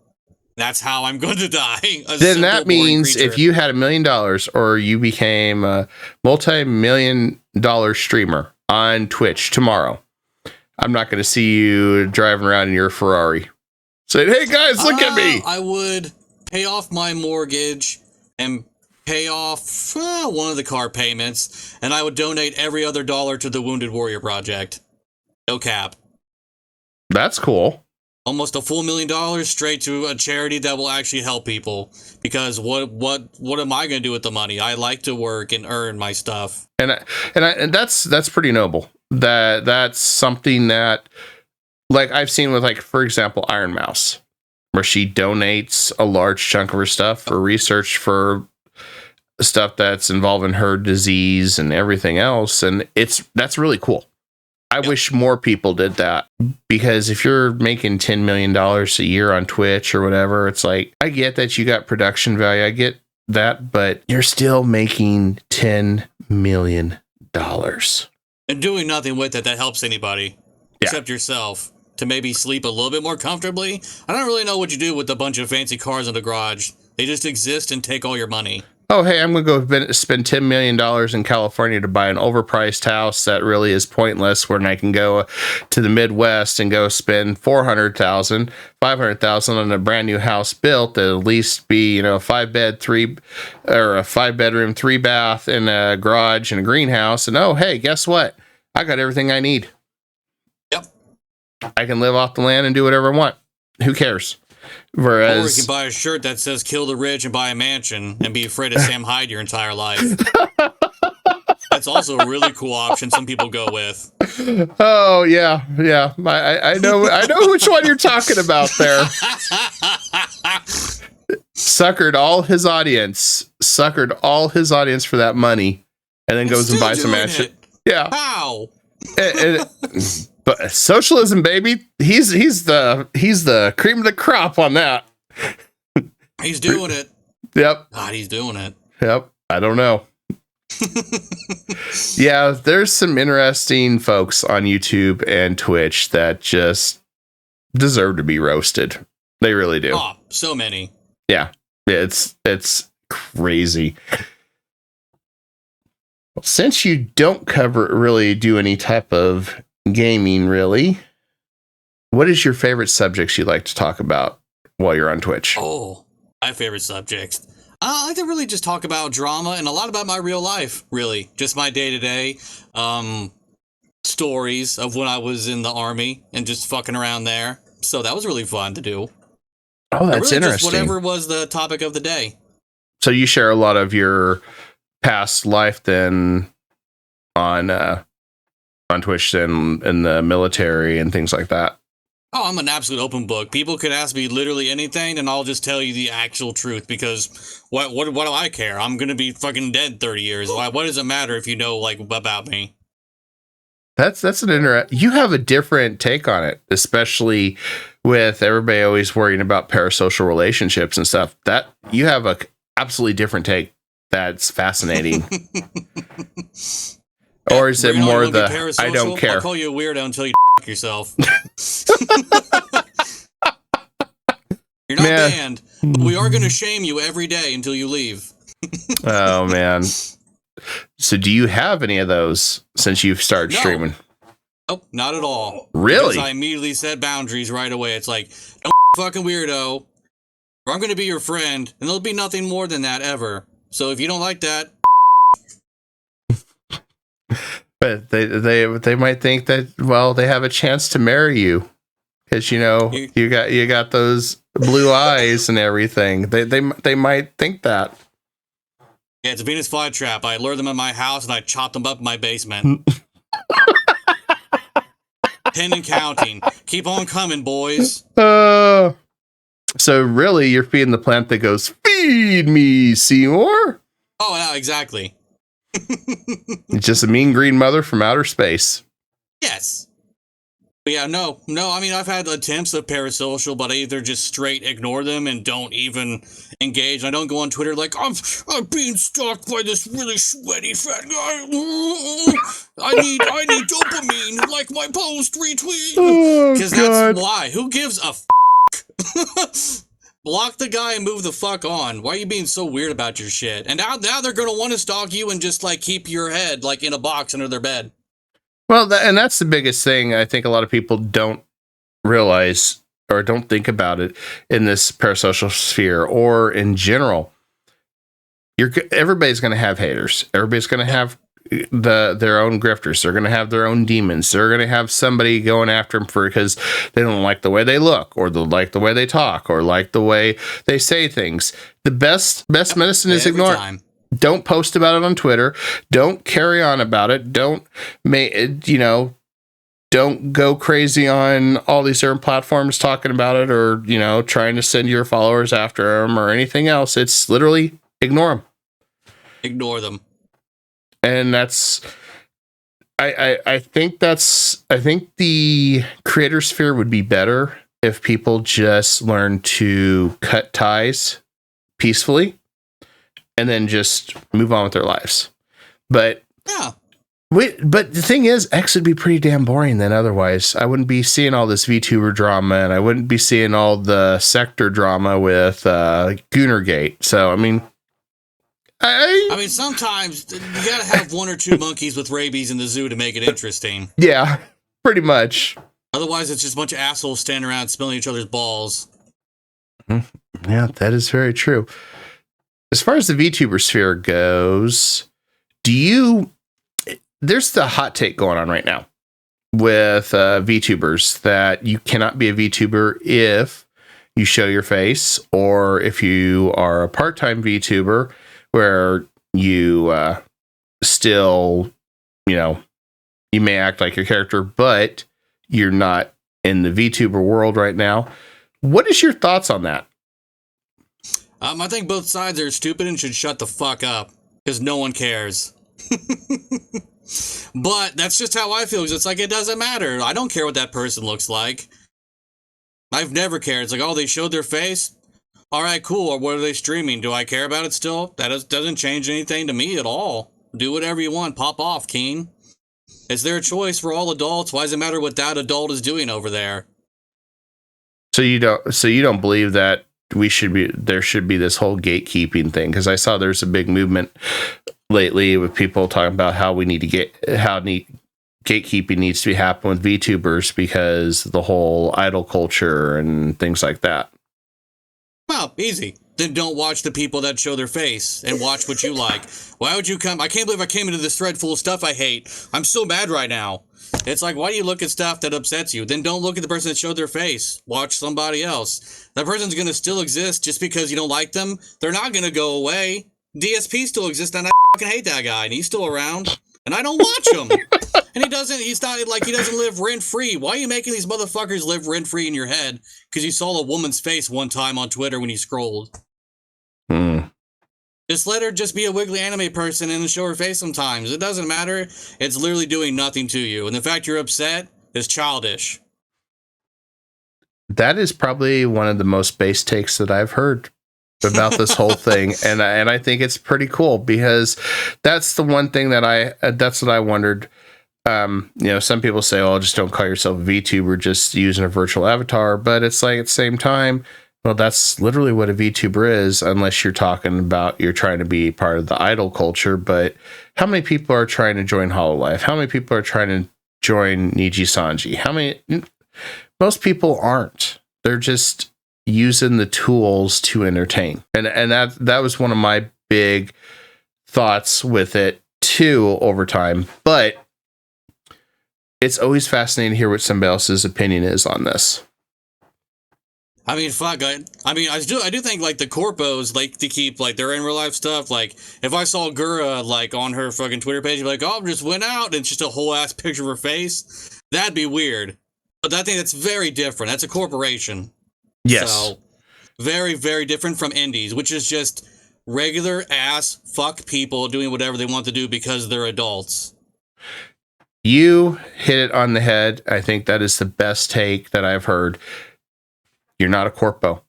Speaker 2: That's how I'm going to die.
Speaker 1: Then that means if you had $1 million or you became a multi-million-dollar streamer on Twitch tomorrow, I'm not going to see you driving around in your Ferrari saying, hey guys, look at me.
Speaker 2: I would pay off my mortgage and pay off one of the car payments, and I would donate every other dollar to the Wounded Warrior Project. No cap.
Speaker 1: That's cool.
Speaker 2: Almost a full $1 million straight to a charity that will actually help people. Because what am I going to do with the money? I like to work and earn my stuff.
Speaker 1: And that's pretty noble. That's something that, like, I've seen with, like, for example, Iron Mouse, where she donates a large chunk of her stuff for research for stuff that's involving her disease and everything else, and that's really cool. I wish more people did that, because if you're making $10 million a year on Twitch or whatever, it's like, I get that you got production value, I get that, but you're still making $10 million
Speaker 2: and doing nothing with it that helps anybody except yourself to maybe sleep a little bit more comfortably. I don't really know what you do with a bunch of fancy cars in the garage. They just exist and take all your money. Oh,
Speaker 1: hey, I'm going to go spend $10 million in California to buy an overpriced house that really is pointless, when I can go to the Midwest and go spend $400,000, $500,000 on a brand new house built that at least be, a 5-bedroom, 3-bath and a garage and a greenhouse. And oh, hey, guess what? I got everything I need.
Speaker 2: Yep.
Speaker 1: I can live off the land and do whatever I want. Who cares? Whereas,
Speaker 2: or you can buy a shirt that says "Kill the Rich" and buy a mansion and be afraid of Sam Hyde your entire life. That's also a really cool option some people go with.
Speaker 1: Oh yeah. I know which one you're talking about there. Suckered all his audience for that money, and then goes and buys a mansion. Yeah.
Speaker 2: How?
Speaker 1: But socialism, baby, he's the cream of the crop on that.
Speaker 2: He's doing it.
Speaker 1: Yep.
Speaker 2: God, he's doing it.
Speaker 1: Yep. I don't know. Yeah, there's some interesting folks on YouTube and Twitch that just deserve to be roasted. They really do.
Speaker 2: Oh, so many.
Speaker 1: Yeah. It's crazy. Well, since you don't really do any type of gaming, really, what is your favorite subjects you like to talk about while you're on Twitch?
Speaker 2: Oh, my favorite subjects. I like to really just talk about drama and a lot about my real life, really. Just my day-to-day stories of when I was in the army and just fucking around there. So that was really fun to do.
Speaker 1: Oh, that's really interesting.
Speaker 2: Just whatever was the topic of the day.
Speaker 1: So you share a lot of your past life then on Twitch and in the military and things like that.
Speaker 2: Oh, I'm an absolute open book. People could ask me literally anything, and I'll just tell you the actual truth, because what do I care? I'm going to be fucking dead 30 years. What does it matter if you know, like, about me?
Speaker 1: That's an you have a different take on it, especially with everybody always worrying about parasocial relationships and stuff. That you have a absolutely different take. That's fascinating. Or is it more the I don't care?
Speaker 2: I'll call you a weirdo until you yourself. You're not banned, but we are going to shame you every day until you leave.
Speaker 1: Oh man, So do you have any of those since you've started streaming?
Speaker 2: Nope, not at all.
Speaker 1: Really?
Speaker 2: Because I immediately set boundaries right away. It's like, don't fucking weirdo, or I'm going to be your friend, and there'll be nothing more than that ever. So if you don't like that,
Speaker 1: but they might think that, well, they have a chance to marry you because you got those blue eyes and everything. They might think that.
Speaker 2: Yeah, it's a Venus flytrap. I lure them in my house and I chop them up in my basement. 10 and counting. Keep on coming, boys.
Speaker 1: So really, you're feeding the plant that goes, "Feed me, Seymour."
Speaker 2: Oh, yeah, exactly.
Speaker 1: It's just a mean green mother from outer space.
Speaker 2: Yes. But yeah, no. I mean, I've had attempts of parasocial, but I either just straight ignore them and don't even engage. I don't go on Twitter like, I'm being stalked by this really sweaty fat guy. I need dopamine, like my post, retweet. Because that's why. Who gives a f***? Block the guy and move the fuck on. Why are you being so weird about your shit? And now they're going to want to stalk you and just like keep your head like in a box under their bed.
Speaker 1: Well, and that's the biggest thing I think a lot of people don't realize or don't think about it in this parasocial sphere or in general. Everybody's going to have haters. Everybody's going to have their own grifters. They're going to have their own demons. They're going to have somebody going after them because they don't like the way they look, or they like the way they talk, or like the way they say things. The best medicine is ignore. Don't post about it on Twitter. Don't carry on about it. Don't go crazy on all these different platforms talking about it, or, trying to send your followers after them or anything else. It's literally ignore them.
Speaker 2: Ignore them.
Speaker 1: And that's, I think the creator sphere would be better if people just learn to cut ties peacefully and then just move on with their lives. But
Speaker 2: yeah.
Speaker 1: But the thing is, X would be pretty damn boring then otherwise. I wouldn't be seeing all this VTuber drama, and I wouldn't be seeing all the sector drama with Goonergate. So, I mean,
Speaker 2: sometimes you gotta have one or two monkeys with rabies in the zoo to make it interesting.
Speaker 1: Yeah, pretty much.
Speaker 2: Otherwise, it's just a bunch of assholes standing around smelling each other's balls.
Speaker 1: Yeah, that is very true. As far as the VTuber sphere goes, there's the hot take going on right now with VTubers that you cannot be a VTuber if you show your face, or if you are a part-time VTuber where you still, you may act like your character, but you're not in the VTuber world right now. What is your thoughts on that?
Speaker 2: I think both sides are stupid and should shut the fuck up, because no one cares. But that's just how I feel, because it's like, it doesn't matter. I don't care what that person looks like. I've never cared. It's like, oh, they showed their face? All right, cool. Or what are they streaming? Do I care about it still? That doesn't change anything to me at all. Do whatever you want. Pop off, Keen. It's their choice for all adults. Why does it matter what that adult is doing over there? So you don't believe that there should be this whole gatekeeping thing? Because I saw there's a big movement lately with people talking about how gatekeeping needs to be happening with VTubers because the whole idol culture and things like that. Well, easy. Then don't watch the people that show their face and watch what you like. Why would you come? I can't believe I came into this thread full of stuff I hate. I'm so mad right now. It's like, why do you look at stuff that upsets you? Then don't look at the person that showed their face. Watch somebody else. That person's going to still exist just because you don't like them. They're not going to go away. DSP still exists, and I fucking hate that guy, and he's still around, and I don't watch him. And he doesn't live rent-free. Why are you making these motherfuckers live rent-free in your head? Because you saw a woman's face one time on Twitter when you scrolled. Just let her just be a wiggly anime person and show her face sometimes. It doesn't matter. It's literally doing nothing to you. And the fact you're upset is childish. That is probably one of the most base takes that I've heard about this whole thing. And I think it's pretty cool, because that's the one thing that's what I wondered. Some people say, oh, just don't call yourself a VTuber, just using a virtual avatar. But it's like, at the same time,
Speaker 1: Well, that's literally what a VTuber is, unless you're talking about you're trying to be part of the idol culture. But how many people are trying to join HoloLive? How many people are trying to join Niji Sanji? How many? Most people aren't. They're just using the tools to entertain. And that was one of my big thoughts with it too over time. But it's always fascinating to hear what somebody else's opinion is on this.
Speaker 2: I mean, fuck. I do think like the corpos like to keep like their in real life stuff. Like if I saw Gura like on her fucking Twitter page, I'd be like, oh, just went out and it's just a whole ass picture of her face. That'd be weird. But I think that's very different. That's a corporation.
Speaker 1: Yes.
Speaker 2: So very, very different from indies, which is just regular ass fuck people doing whatever they want to do because they're adults.
Speaker 1: You hit it on the head. I think that is the best take that I've heard. You're not a corpo.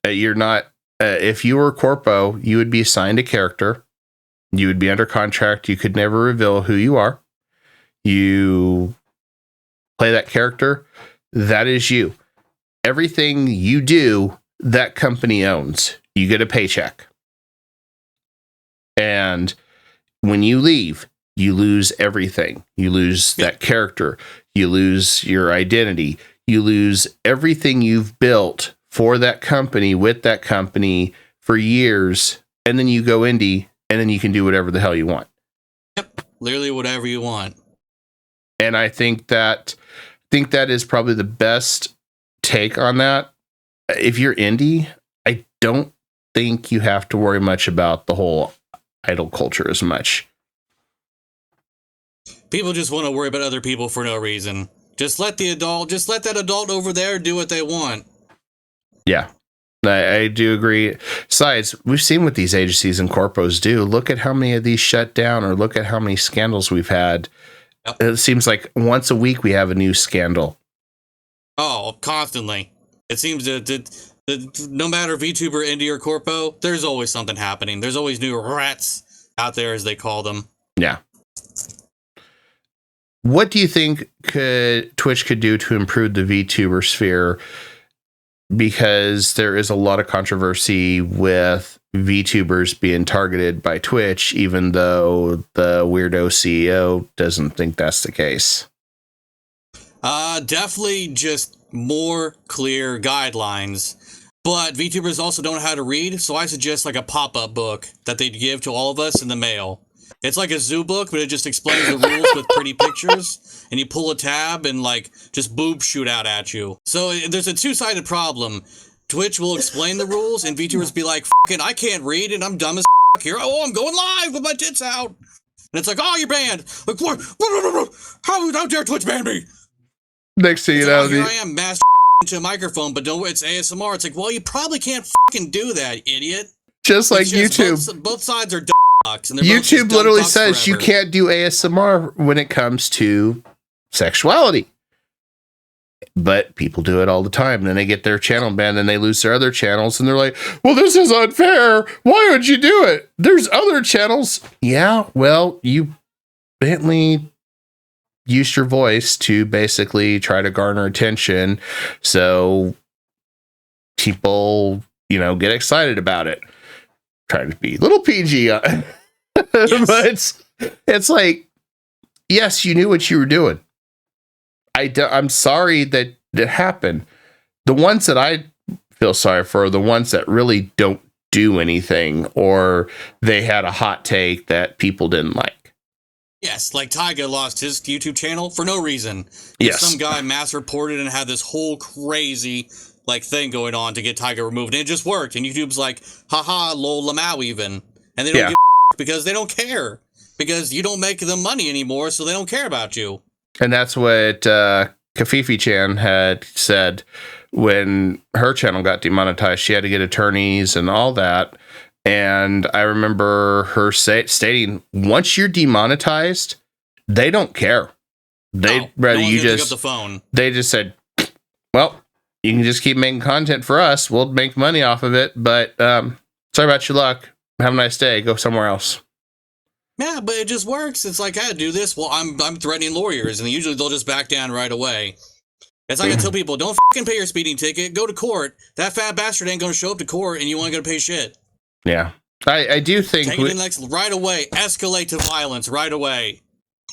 Speaker 1: You're not. If you were a corpo, you would be assigned a character. You would be under contract. You could never reveal who you are. You play that character. That is you. Everything you do, that company owns. You get a paycheck. And when you leave, you lose everything. You lose that character. You lose your identity. You lose everything you've built for that company, with that company for years. And then you go indie and then you can do whatever the hell you want.
Speaker 2: Yep. Literally whatever you want.
Speaker 1: And I think that is probably the best take on that. If you're indie, I don't think you have to worry much about the whole idol culture as much.
Speaker 2: People just want to worry about other people for no reason. Just let that adult over there do what they want.
Speaker 1: Yeah, I do agree. Besides, we've seen what these agencies and corpos do. Look at how many of these shut down, or look at how many scandals we've had. Yep. It seems like once a week we have a new scandal.
Speaker 2: Oh, constantly. It seems that no matter VTuber, indie, or corpo, there's always something happening. There's always new rats out there, as they call them.
Speaker 1: Yeah. What do you think Twitch could do to improve the VTuber sphere? Because there is a lot of controversy with VTubers being targeted by Twitch, even though the weirdo CEO doesn't think that's the case.
Speaker 2: Definitely just more clear guidelines. But VTubers also don't know how to read, so I suggest like a pop-up book that they'd give to all of us in the mail. It's like a zoo book, but it just explains the rules with pretty pictures, and you pull a tab and like just boobs shoot out at you. So there's a two-sided problem. Twitch will explain the rules, and VTubers be like, "Fucking, I can't read, and I'm dumb as f*** here. Oh, I'm going live with my tits out." And it's like, "Oh, you're banned." Like, what? How dare Twitch ban me?
Speaker 1: Next thing you know,
Speaker 2: here I am, master into a microphone, but don't. It's ASMR. It's like, well, you probably can't fucking do that, idiot.
Speaker 1: Just like YouTube.
Speaker 2: Both sides are. And
Speaker 1: YouTube literally says forever. You can't do ASMR when it comes to sexuality. But people do it all the time. And then they get their channel banned and they lose their other channels. And they're like, well, this is unfair. Why would you do it? There's other channels. Yeah, well, you Bentley used your voice to basically try to garner attention. So people, get excited about it. Trying to be a little PG, yes. But it's like, yes, you knew what you were doing. I'm sorry that it happened. The ones that I feel sorry for are the ones that really don't do anything, or they had a hot take that people didn't like.
Speaker 2: Yes, like Tyga lost his YouTube channel for no reason.
Speaker 1: Yes.
Speaker 2: Some guy mass reported and had this whole crazy thing going on to get Tyga removed, and it just worked. And YouTube's like, haha, lol, lamau even. And they don't give a because they don't care. Because you don't make them money anymore, so they don't care about you.
Speaker 1: And that's what Kafifi-chan had said when her channel got demonetized. She had to get attorneys and all that. And I remember her stating, once you're demonetized, they don't care. They'd rather you just pick up the phone. They just said, well, you can just keep making content for us. We'll make money off of it. But sorry about your luck. Have a nice day. Go somewhere else.
Speaker 2: Yeah, but it just works. It's like, I do this. Well, I'm threatening lawyers, and usually they'll just back down right away. It's like I tell people, don't fucking pay your speeding ticket. Go to court. That fat bastard ain't going to show up to court, and you ain't going to pay shit.
Speaker 1: Yeah. I do think...
Speaker 2: Take it next right away. Escalate to violence right away.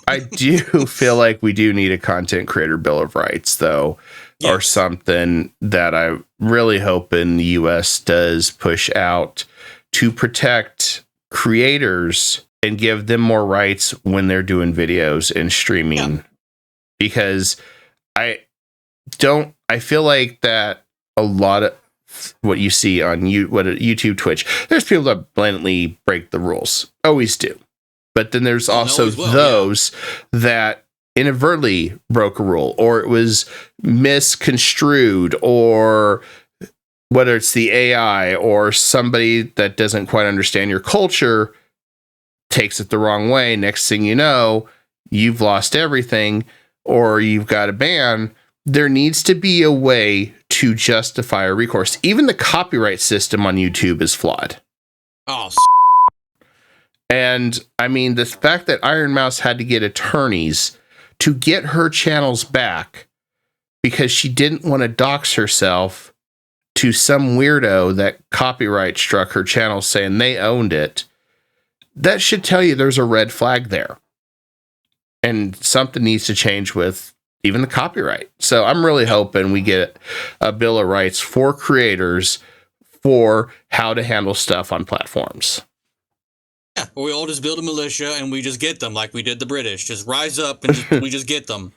Speaker 1: I do feel like we do need a content creator bill of rights, though, or something that I really hope in the U.S. does push out to protect creators and give them more rights when they're doing videos and streaming. Because I feel like that a lot of what you see on YouTube, Twitch, there's people that blatantly break the rules. Always do. But then there's also those that inadvertently broke a rule, or it was misconstrued, or whether it's the AI or somebody that doesn't quite understand your culture takes it the wrong way. Next thing you know, you've lost everything, or you've got a ban. There needs to be a way to justify a recourse. Even the copyright system on YouTube is flawed.
Speaker 2: Oh,
Speaker 1: and I mean, the fact that Iron Mouse had to get attorneys to get her channels back because she didn't want to dox herself to some weirdo that copyright struck her channel saying they owned it, that should tell you there's a red flag there. And something needs to change with even the copyright. So I'm really hoping we get a bill of rights for creators for how to handle stuff on platforms.
Speaker 2: Yeah, or we all just build a militia and we just get them like we did the British. Just rise up and we just get them.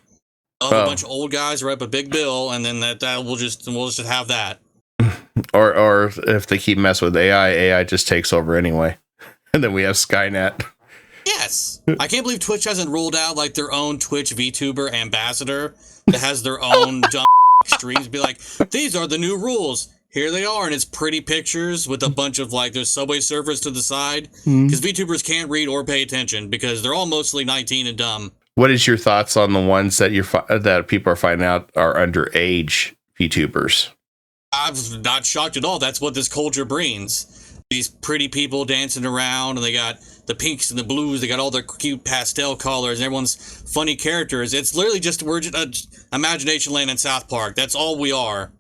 Speaker 2: A bunch of old guys write up a big bill, and then we'll just have that.
Speaker 1: Or if they keep messing with AI just takes over anyway, and then we have Skynet.
Speaker 2: Yes, I can't believe Twitch hasn't rolled out like their own Twitch VTuber ambassador that has their own dumb streams. Be like, these are the new rules. Here they are, and it's pretty pictures with a bunch of like there's Subway surfers to the side because VTubers can't read or pay attention because they're all mostly 19 and dumb. What
Speaker 1: is your thoughts on the ones that that people are finding out are underage VTubers?
Speaker 2: I'm not shocked at all. That's what this culture brings. These pretty people dancing around, and they got the pinks and the blues. They got all their cute pastel colors, and everyone's funny characters. It's literally just we're just Imagination Land in South Park. That's all we are.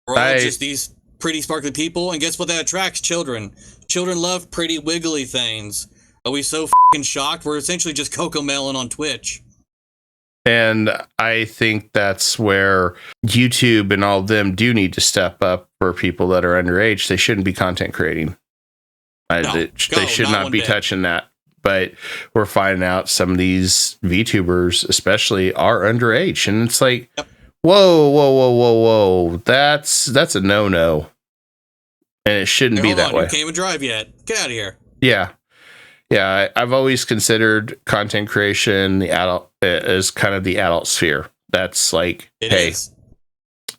Speaker 2: We're all just these pretty sparkly people, and guess what that attracts? Children. Children love pretty wiggly things. Are we so fucking shocked? We're essentially just Cocomelon on Twitch.
Speaker 1: And I think that's where YouTube and all of them do need to step up for people that are underage. They shouldn't be content creating. They should not be touching that. But we're finding out some of these VTubers especially are underage. And it's like, whoa. That's a no-no. And it shouldn't be that way.
Speaker 2: You can't even drive yet. Get out of here.
Speaker 1: Yeah. Yeah, I've always considered content creation the adult as kind of the adult sphere. That's like,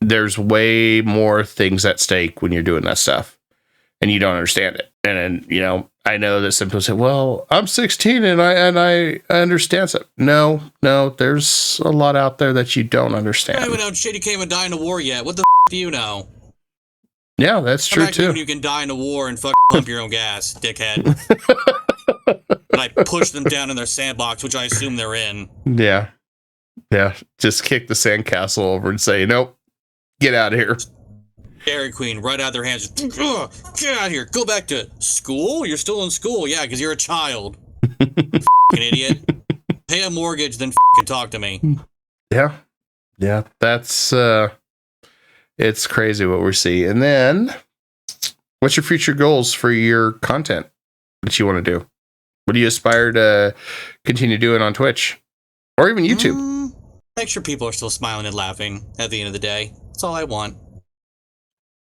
Speaker 1: there's way more things at stake when you're doing that stuff, and you don't understand it. And you know, I know that some people say, "Well, I'm 16 and I understand stuff." No, there's a lot out there that you don't understand.
Speaker 2: I don't even know shit. You can't even die in a war yet. What the do you know?
Speaker 1: Yeah, that's true too.
Speaker 2: You can die in a war and pump your own gas, dickhead. And I push them down in their sandbox, which I assume they're in.
Speaker 1: Yeah. Just kick the sandcastle over and say, "Nope, get out of here."
Speaker 2: Dairy Queen, right out of their hands. Get out of here. Go back to school. You're still in school, yeah, because you're a child. Fucking idiot. Pay a mortgage, then talk to me.
Speaker 1: Yeah. That's it's crazy what we see. And then, what's your future goals for your content that you want to do? What do you aspire to continue doing on Twitch or even YouTube?
Speaker 2: Make sure people are still smiling and laughing at the end of the day. That's all I want.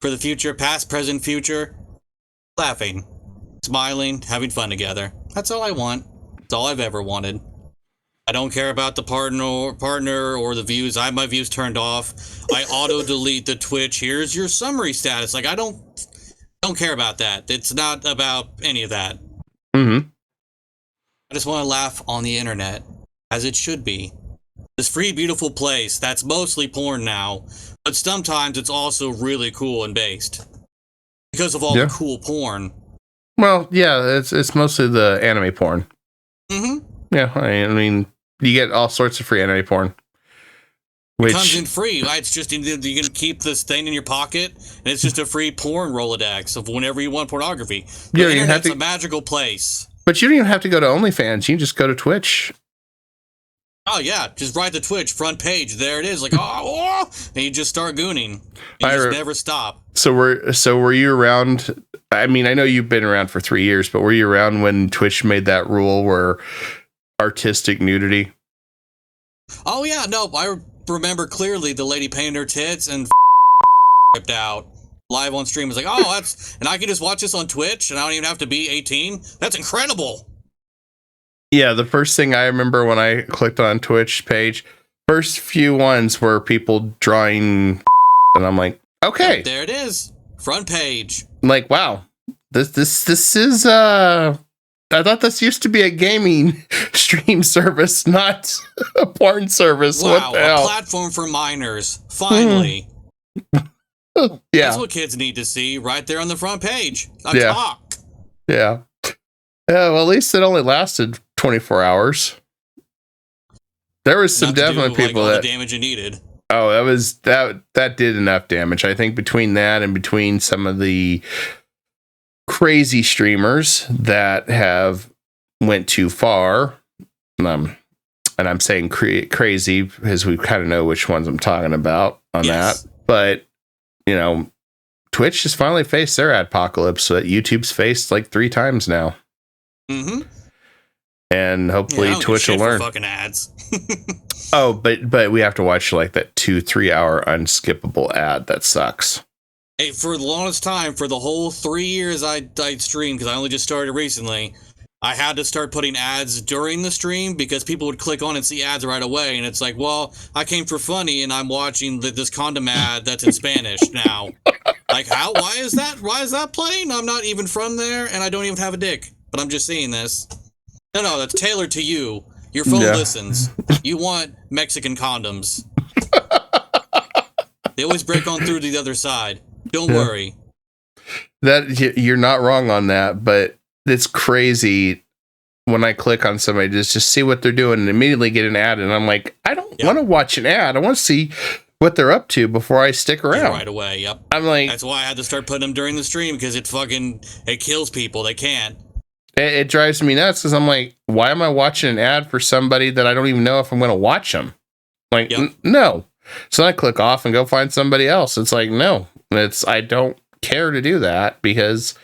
Speaker 2: For the future, past, present, future, laughing, smiling, having fun together. That's all I want. That's all I've ever wanted. I don't care about the partner or the views. I have my views turned off. I auto delete the Twitch. Here's your summary status. Like I don't care about that. It's not about any of that. I just want to laugh on the internet, as it should be. This free, beautiful place that's mostly porn now, but sometimes it's also really cool and based because of all the cool porn.
Speaker 1: Well, yeah, it's mostly the anime porn. Yeah, I mean, you get all sorts of free anime porn.
Speaker 2: It comes in free. Right? It's just, you can keep this thing in your pocket, and it's just a free porn Rolodex of whenever you want pornography. The internet's a magical place.
Speaker 1: But you don't even have to go to OnlyFans. You can just go to Twitch.
Speaker 2: Oh, yeah. Just write the Twitch front page. There it is. Like, oh, and you just start gooning. You just never stop.
Speaker 1: So were you around? I mean, I know you've been around for 3 years, but were you around when Twitch made that rule where artistic nudity?
Speaker 2: Oh, yeah. No, I remember clearly the lady painted her tits and ripped out live on stream. It's like, oh, and I can just watch this on Twitch and I don't even have to be 18. That's incredible.
Speaker 1: Yeah, the first thing I remember when I clicked on Twitch page, first few ones were people drawing, and I'm like, okay,
Speaker 2: yep, there it is, front page.
Speaker 1: I'm like, wow, this is I thought this used to be a gaming stream service, not a porn service.
Speaker 2: Wow,
Speaker 1: what the hell?
Speaker 2: A platform for minors, finally.
Speaker 1: Yeah,
Speaker 2: that's what kids need to see right there on the front page. Talk.
Speaker 1: Yeah. Yeah, well, at least it only lasted 24 hours. There was some definitely people that
Speaker 2: the damage it needed.
Speaker 1: Oh, that did enough damage. I think between that and between some of the crazy streamers that have went too far, and I'm saying crazy because we kind of know which ones I'm talking about on that. But Twitch just finally faced their adpocalypse that YouTube's faced like 3 times now.
Speaker 2: Mm-hmm.
Speaker 1: And hopefully Twitch will learn.
Speaker 2: Fucking ads.
Speaker 1: Oh, but we have to watch like that 2-3 hour unskippable ad that sucks.
Speaker 2: Hey, for the longest time, for the whole 3 years I streamed, because I only just started recently, I had to start putting ads during the stream because people would click on and see ads right away, and it's like, well, I came for funny and I'm watching this condom ad that's in Spanish now. Like, how? Why is that? Why is that playing? I'm not even from there, and I don't even have a dick. But I'm just seeing this. No, that's tailored to you. Your phone listens. You want Mexican condoms. They always break on through to the other side. Don't worry.
Speaker 1: That you're not wrong on that, but it's crazy when I click on somebody just see what they're doing and immediately get an ad, and I'm like, I don't want to watch an ad. I want to see what they're up to before I stick around.
Speaker 2: Right away, yep.
Speaker 1: I'm like,
Speaker 2: that's why I had to start putting them during the stream because it kills people. They can't.
Speaker 1: It drives me nuts because I'm like, why am I watching an ad for somebody that I don't even know if I'm going to watch them? Like, no. So I click off and go find somebody else. It's like, no, I don't care to do that because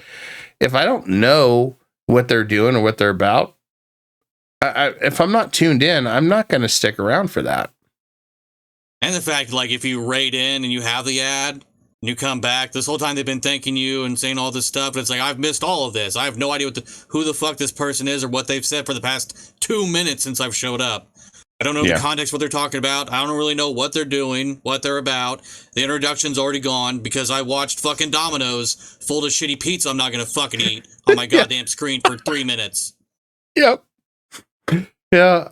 Speaker 1: if I don't know what they're doing or what they're about, if I'm not tuned in, I'm not going to stick around for that.
Speaker 2: And the fact, like, if you raid in and you have the ad, and you come back, this whole time they've been thanking you and saying all this stuff, and it's like, I've missed all of this. I have no idea who the fuck this person is or what they've said for the past 2 minutes since I've showed up. I don't know the context, what they're talking about. I don't really know what they're doing, what they're about. The introduction's already gone because I watched fucking Domino's full of shitty pizza I'm not going to fucking eat on my goddamn screen for 3 minutes. Yep.
Speaker 1: Yeah.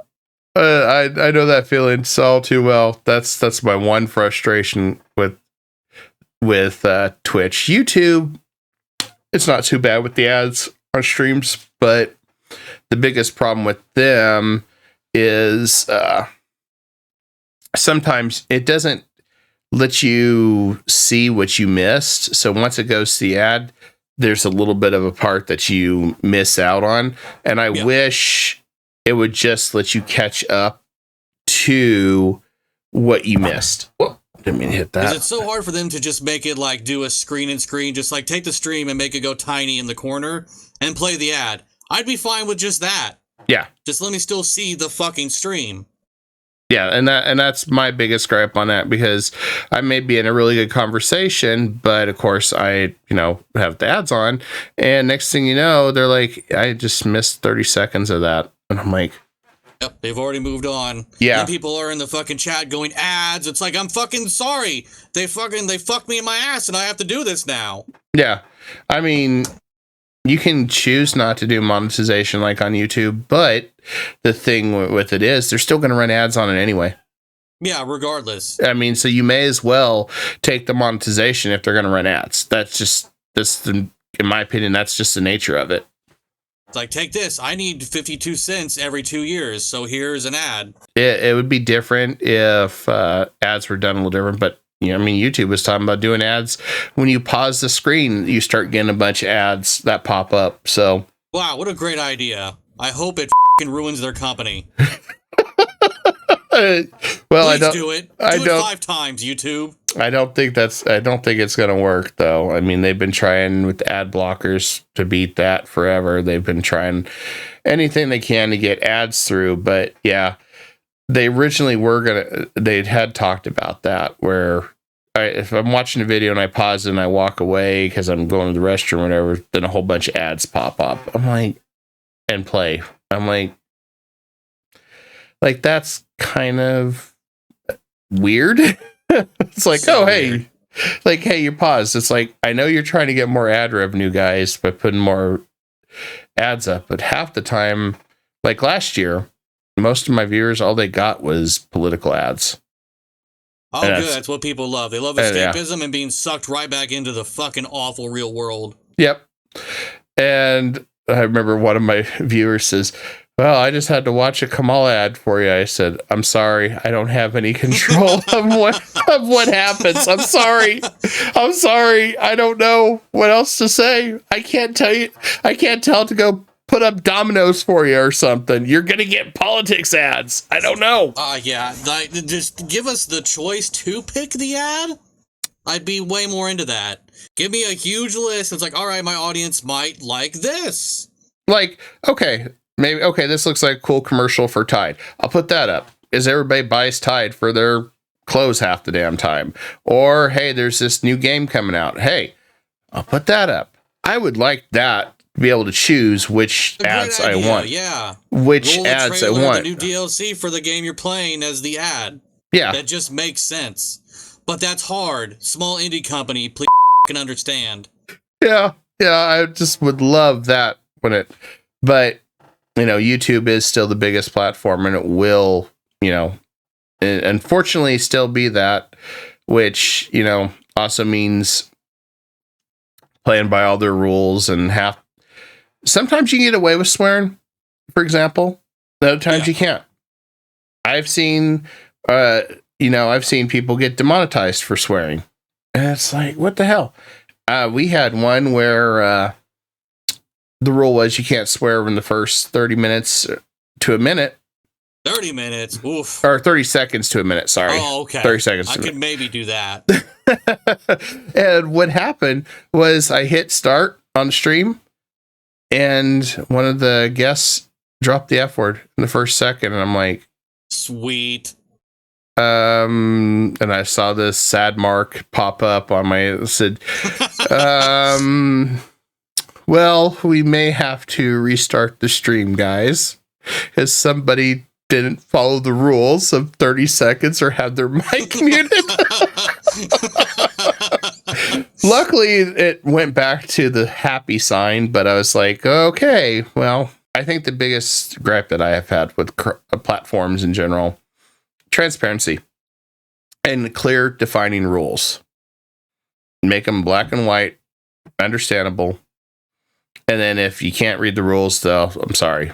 Speaker 1: I know that feeling so too well. That's my one frustration with Twitch. YouTube, it's not too bad with the ads on streams, but the biggest problem with them is sometimes it doesn't let you see what you missed. So once it goes to the ad, there's a little bit of a part that you miss out on, and I wish it would just let you catch up to what you missed. Didn't mean to hit that.
Speaker 2: It's so hard for them to just make it like do a screen and screen, just like take the stream and make it go tiny in the corner and play the ad. I'd be fine with just that.
Speaker 1: Yeah.
Speaker 2: Just let me still see the fucking stream.
Speaker 1: Yeah, and that's my biggest gripe on that, because I may be in a really good conversation, but of course I, have the ads on, and next thing you know, they're like, I just missed 30 seconds of that. And I'm like,
Speaker 2: yep, they've already moved on.
Speaker 1: Yeah.
Speaker 2: And people are in the fucking chat going, ads. It's like, I'm fucking sorry. They fucked me in my ass and I have to do this now.
Speaker 1: Yeah. I mean, you can choose not to do monetization like on YouTube, but the thing with it is they're still going to run ads on it anyway.
Speaker 2: Yeah, regardless.
Speaker 1: I mean, so you may as well take the monetization if they're going to run ads. In my opinion, that's just the nature of it.
Speaker 2: It's like, take this. I need 52 cents every 2 years, so here's an ad.
Speaker 1: It would be different if ads were done a little different, but I mean, YouTube was talking about doing ads. When you pause the screen, you start getting a bunch of ads that pop up. So,
Speaker 2: wow, what a great idea! I hope it ruins their company.
Speaker 1: well,
Speaker 2: Please do it. Do it 5 times, YouTube.
Speaker 1: I don't think it's going to work, though. I mean, they've been trying with ad blockers to beat that forever. They've been trying anything they can to get ads through. But yeah, they originally they had talked about that, where if I'm watching a video and I pause it and I walk away because I'm going to the restroom or whatever, then a whole bunch of ads pop up. I'm like, and play. I'm like, that's kind of weird. It's like, so hey, like, hey, you paused. It's like, I know you're trying to get more ad revenue, guys, by putting more ads up, but half the time, like last year, most of my viewers, all they got was political ads.
Speaker 2: Oh, good. That's what people love. They love escapism and being sucked right back into the fucking awful real world. Yep.
Speaker 1: And I remember one of my viewers says, well, I just had to watch a Kamala ad for you. I said, I'm sorry. I don't have any control of what happens. I'm sorry. I don't know what else to say. I can't tell you. I can't tell to go put up dominoes for you or something. You're going to get politics ads. I don't know.
Speaker 2: Yeah. Just give us the choice to pick the ad. I'd be way more into that. Give me a huge list. It's like, all right, my audience might like this.
Speaker 1: Like, okay. Maybe, okay, this looks like a cool commercial for Tide. I'll put that up. Is everybody buys Tide for their clothes half the damn time? Or, hey, there's this new game coming out. Hey, I'll put that up. I would like that to be able to choose which ads I want.
Speaker 2: Yeah.
Speaker 1: Which ads I want.
Speaker 2: The new DLC for the game you're playing as the ad.
Speaker 1: Yeah.
Speaker 2: That just makes sense. But that's hard. Small indie company, please can understand.
Speaker 1: Yeah. I just would love that but YouTube is still the biggest platform, and it will, unfortunately still be that, which, also means playing by all their rules, and sometimes you can get away with swearing, for example. Other times you can't. I've seen people get demonetized for swearing, and it's like, what the hell? We had one where, the rule was you can't swear in the first 30 minutes to a minute.
Speaker 2: 30 minutes? Oof.
Speaker 1: Or 30 seconds to a minute, sorry.
Speaker 2: Oh, okay.
Speaker 1: 30 seconds
Speaker 2: I could maybe do that.
Speaker 1: And what happened was I hit start on the stream, and one of the guests dropped the F word in the first second, and I'm like,
Speaker 2: sweet.
Speaker 1: And I saw this sad mark pop up on my, said, well, we may have to restart the stream, guys, because somebody didn't follow the rules of 30 seconds or have their mic muted. Luckily, it went back to the happy sign, but I was like, okay, well, I think the biggest gripe that I have had with platforms in general, transparency and clear defining rules. Make them black and white, understandable. And then if you can't read the rules, though, I'm sorry.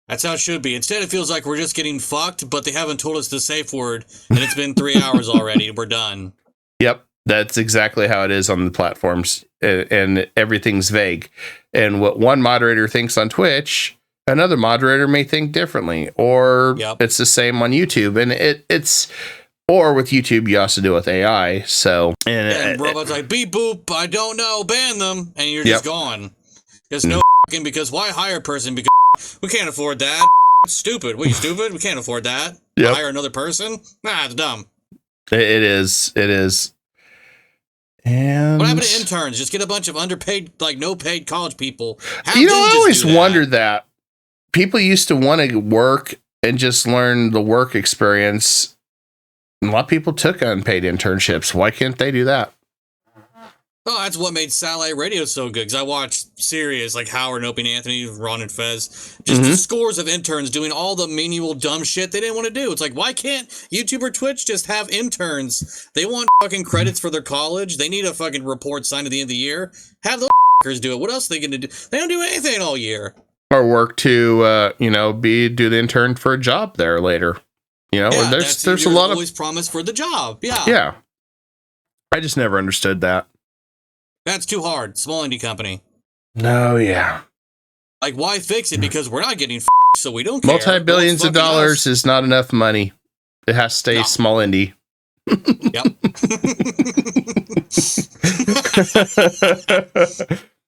Speaker 2: That's how it should be. Instead, it feels like we're just getting fucked, but they haven't told us the safe word, and it's been 3 hours already. We're done.
Speaker 1: Yep, that's exactly how it is on the platforms, and everything's vague. And what one moderator thinks on Twitch, another moderator may think differently, or it's the same on YouTube. And it's... Or with YouTube, you also do it with AI. So,
Speaker 2: and robots like beep boop, I don't know, ban them, and you're just gone. There's no because why hire a person? Because we can't afford that. It's stupid. What, you stupid? We can't afford that. Hire another person? Nah, it's dumb.
Speaker 1: It is. And
Speaker 2: what happened to interns? Just get a bunch of underpaid, like no paid college people.
Speaker 1: I always wondered that. People used to want to work and just learn the work experience. A lot of people took unpaid internships. Why can't they do that?
Speaker 2: Oh, that's what made satellite radio so good. Because I watched Sirius, like Howard and Opie and Anthony, Ron and Fez. Just scores of interns doing all the menial dumb shit they didn't want to do. It's like, why can't YouTube or Twitch just have interns? They want fucking credits for their college. They need a fucking report signed at the end of the year. Have those motherfuckers do it. What else are they going to do? They don't do anything all year.
Speaker 1: Or work to, do the intern for a job there later. There's a lot of
Speaker 2: always promise for the job. Yeah.
Speaker 1: Yeah. I just never understood that.
Speaker 2: That's too hard. Small indie company.
Speaker 1: No, yeah.
Speaker 2: Like, why fix it? Because we're not getting so we don't care.
Speaker 1: Multi-billions of dollars is not enough money. It has to stay small indie.
Speaker 2: Yep.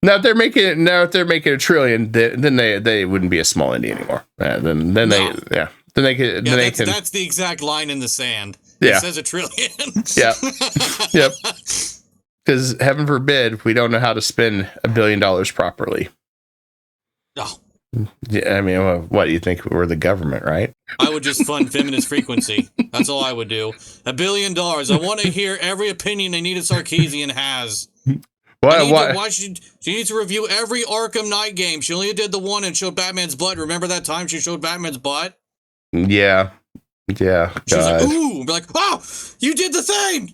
Speaker 1: Now if they're making it $1 trillion, then they wouldn't be a small indie anymore. Then they can.
Speaker 2: That's the exact line in the sand.
Speaker 1: Yeah.
Speaker 2: It says $1 trillion.
Speaker 1: Yeah. Yep. Because heaven forbid we don't know how to spend $1 billion properly.
Speaker 2: Oh.
Speaker 1: Yeah, I mean, what do you think? We're the government, right?
Speaker 2: I would just fund feminist frequency. That's all I would do. $1 billion. I want to hear every opinion Anita Sarkeesian has. She needs to review every Arkham Knight game. She only did the one and showed Batman's butt. Remember that time she showed Batman's butt?
Speaker 1: Yeah. Yeah.
Speaker 2: She was like, ooh. Be like, oh, you did the thing.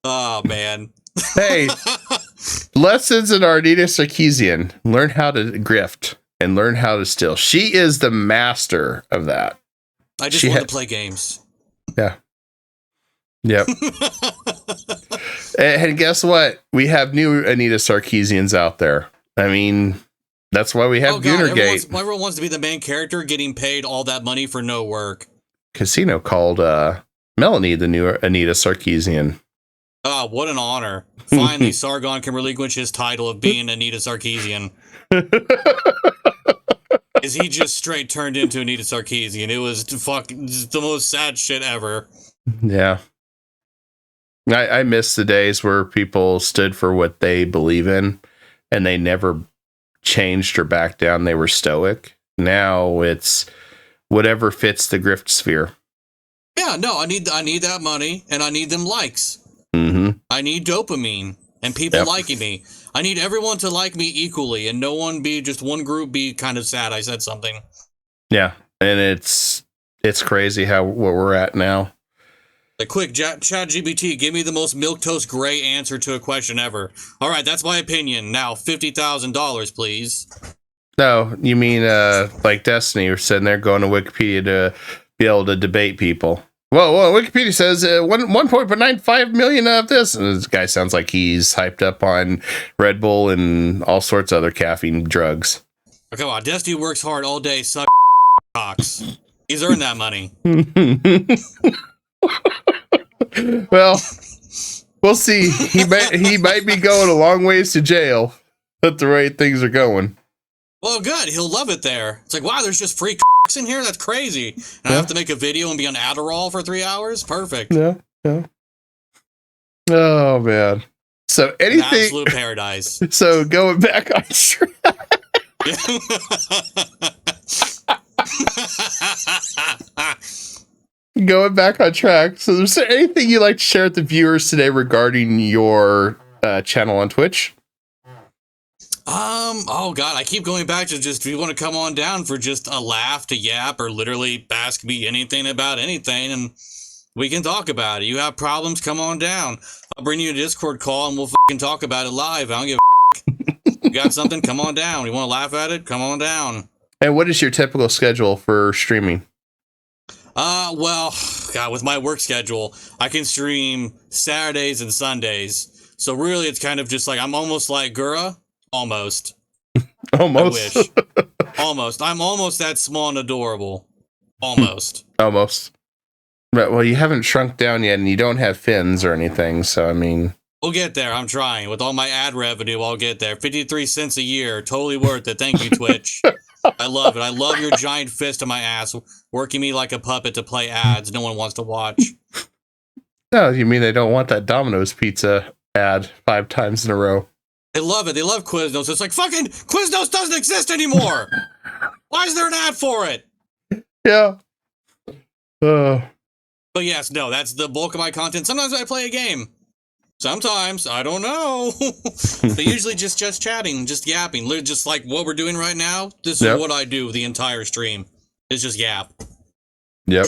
Speaker 2: Oh, man.
Speaker 1: Hey, lessons in Anita Sarkeesian. Learn how to grift and learn how to steal. She is the master of that.
Speaker 2: I just want to play games.
Speaker 1: Yeah. Yep. And guess what? We have new Anita Sarkeesians out there. I mean, that's why we have Goonergate.
Speaker 2: Everyone wants to be the main character getting paid all that money for no work.
Speaker 1: Casino called Melanie the new Anita Sarkeesian.
Speaker 2: Oh, what an honor. Finally, Sargon can relinquish his title of being Anita Sarkeesian. Is he just straight turned into Anita Sarkeesian? It was the most sad shit ever.
Speaker 1: Yeah. I miss the days where people stood for what they believe in and they never changed or backed down. They were stoic. Now it's whatever fits the grift sphere.
Speaker 2: Yeah, no, I need that money and I need them likes.
Speaker 1: Mm-hmm.
Speaker 2: I need dopamine and people liking me. I need everyone to like me equally and no one be just one group be kind of sad I said something.
Speaker 1: Yeah, and it's crazy what we're at now.
Speaker 2: Like, quick, ChatGPT, give me the most milquetoast gray answer to a question ever. All right, that's my opinion. Now, $50,000, please.
Speaker 1: No, you mean like Destiny? We're sitting there going to Wikipedia to be able to debate people. Well, Wikipedia says 1.95 million of this. And this guy sounds like he's hyped up on Red Bull and all sorts of other caffeine drugs.
Speaker 2: Oh, come on, Destiny works hard all day, suck cocks. He's earned that money.
Speaker 1: Well, we'll see. He might be going a long ways to jail at the rate things are going.
Speaker 2: Well, good. He'll love it there. It's like, wow, there's just free cocks in here? That's crazy. And I have to make a video and be on Adderall for 3 hours? Perfect.
Speaker 1: Yeah. Oh, man. So anything...
Speaker 2: An absolute paradise.
Speaker 1: So going back on track. Going back on track. So is there anything you'd like to share with the viewers today regarding your channel on Twitch?
Speaker 2: Oh god, I keep going back to just, if you want to come on down for just a laugh, to yap, or literally ask me anything about anything, and we can talk about it. You have problems, come on down. I'll bring you a Discord call and we'll fucking talk about it live. I don't give a You got something? Come on down. You want to laugh at it? Come on down.
Speaker 1: And what is your typical schedule for streaming?
Speaker 2: Well, God, with my work schedule, I can stream Saturdays and Sundays. So really, it's kind of just like, I'm almost like Gura. Almost.
Speaker 1: Almost.
Speaker 2: I wish. Almost. I'm almost that small and adorable. Almost.
Speaker 1: Almost. But, well, you haven't shrunk down yet, and you don't have fins or anything, so, I mean...
Speaker 2: We'll get there. I'm trying. With all my ad revenue, I'll get there. 53 cents a year. Totally worth it. Thank you, Twitch. I love it. I love your giant fist in my ass, working me like a puppet to play ads no one wants to watch.
Speaker 1: No, you mean they don't want that Domino's pizza ad 5 times in a row?
Speaker 2: They love it. They love Quiznos. It's like, fucking Quiznos doesn't exist anymore. Why is there an ad for it?
Speaker 1: Yeah.
Speaker 2: But yes, no, that's the bulk of my content. Sometimes I play a game. Sometimes, I don't know. But usually just chatting, just yapping. Just like what we're doing right now. This is what I do the entire stream. It's just yap.
Speaker 1: Yep.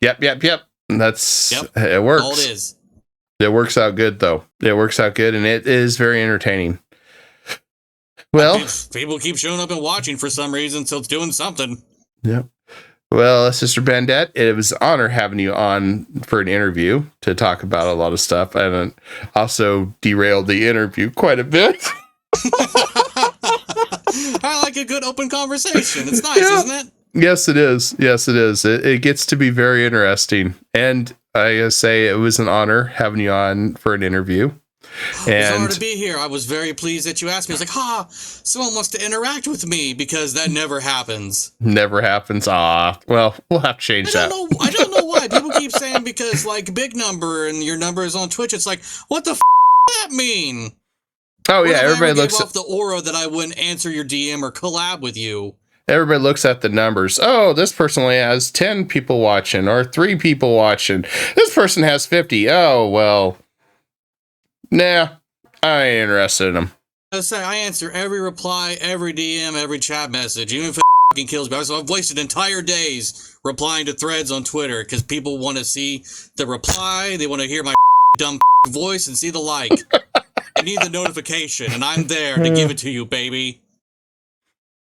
Speaker 1: Yep. That's, it works.
Speaker 2: All it is.
Speaker 1: It works out good, though. It works out good, and it is very entertaining. Well,
Speaker 2: people keep showing up and watching for some reason, so it's doing something.
Speaker 1: Yeah. Well, Sister Bandet, it was an honor having you on for an interview to talk about a lot of stuff. And also derailed the interview quite a bit.
Speaker 2: I like a good open conversation. It's nice, isn't it?
Speaker 1: Yes, it is. Yes, it is. It gets to be very interesting. And I gotta say, it was an honor having you on for an interview.
Speaker 2: And it was an honor to be here. I was very pleased that you asked me. I was like, someone wants to interact with me, because that never happens.
Speaker 1: Never happens. Well, we'll have to change that.
Speaker 2: I don't know why. People keep saying because, like, big number and your number is on Twitch. It's like, what the does that mean?
Speaker 1: Oh, yeah. Everybody looks
Speaker 2: off the aura that I wouldn't answer your DM or collab with you.
Speaker 1: Everybody looks at the numbers. Oh, this person only has 10 people watching or 3 people watching. This person has 50. Oh, well. Nah, I ain't interested in them.
Speaker 2: I answer every reply, every DM, every chat message, even if it fucking kills me. So I've wasted entire days replying to threads on Twitter because people want to see the reply, they want to hear my dumb voice and see the like. I need the notification, and I'm there to give it to you, baby.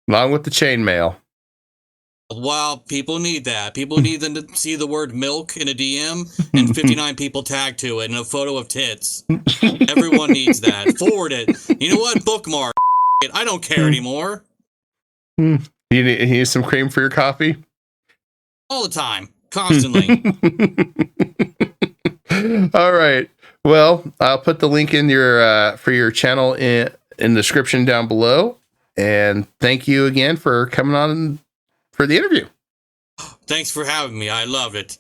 Speaker 1: Along with the chainmail.
Speaker 2: Well, people need that. People need them to see the word milk in a DM and 59 people tagged to it and a photo of tits. Everyone needs that. Forward it. You know what? Bookmark it. I don't care anymore.
Speaker 1: You need some cream for your coffee? All
Speaker 2: the time. Constantly.
Speaker 1: All right. Well, I'll put the link in your for your channel in the description down below. And thank you again for coming on for the interview.
Speaker 2: Thanks for having me. I love it.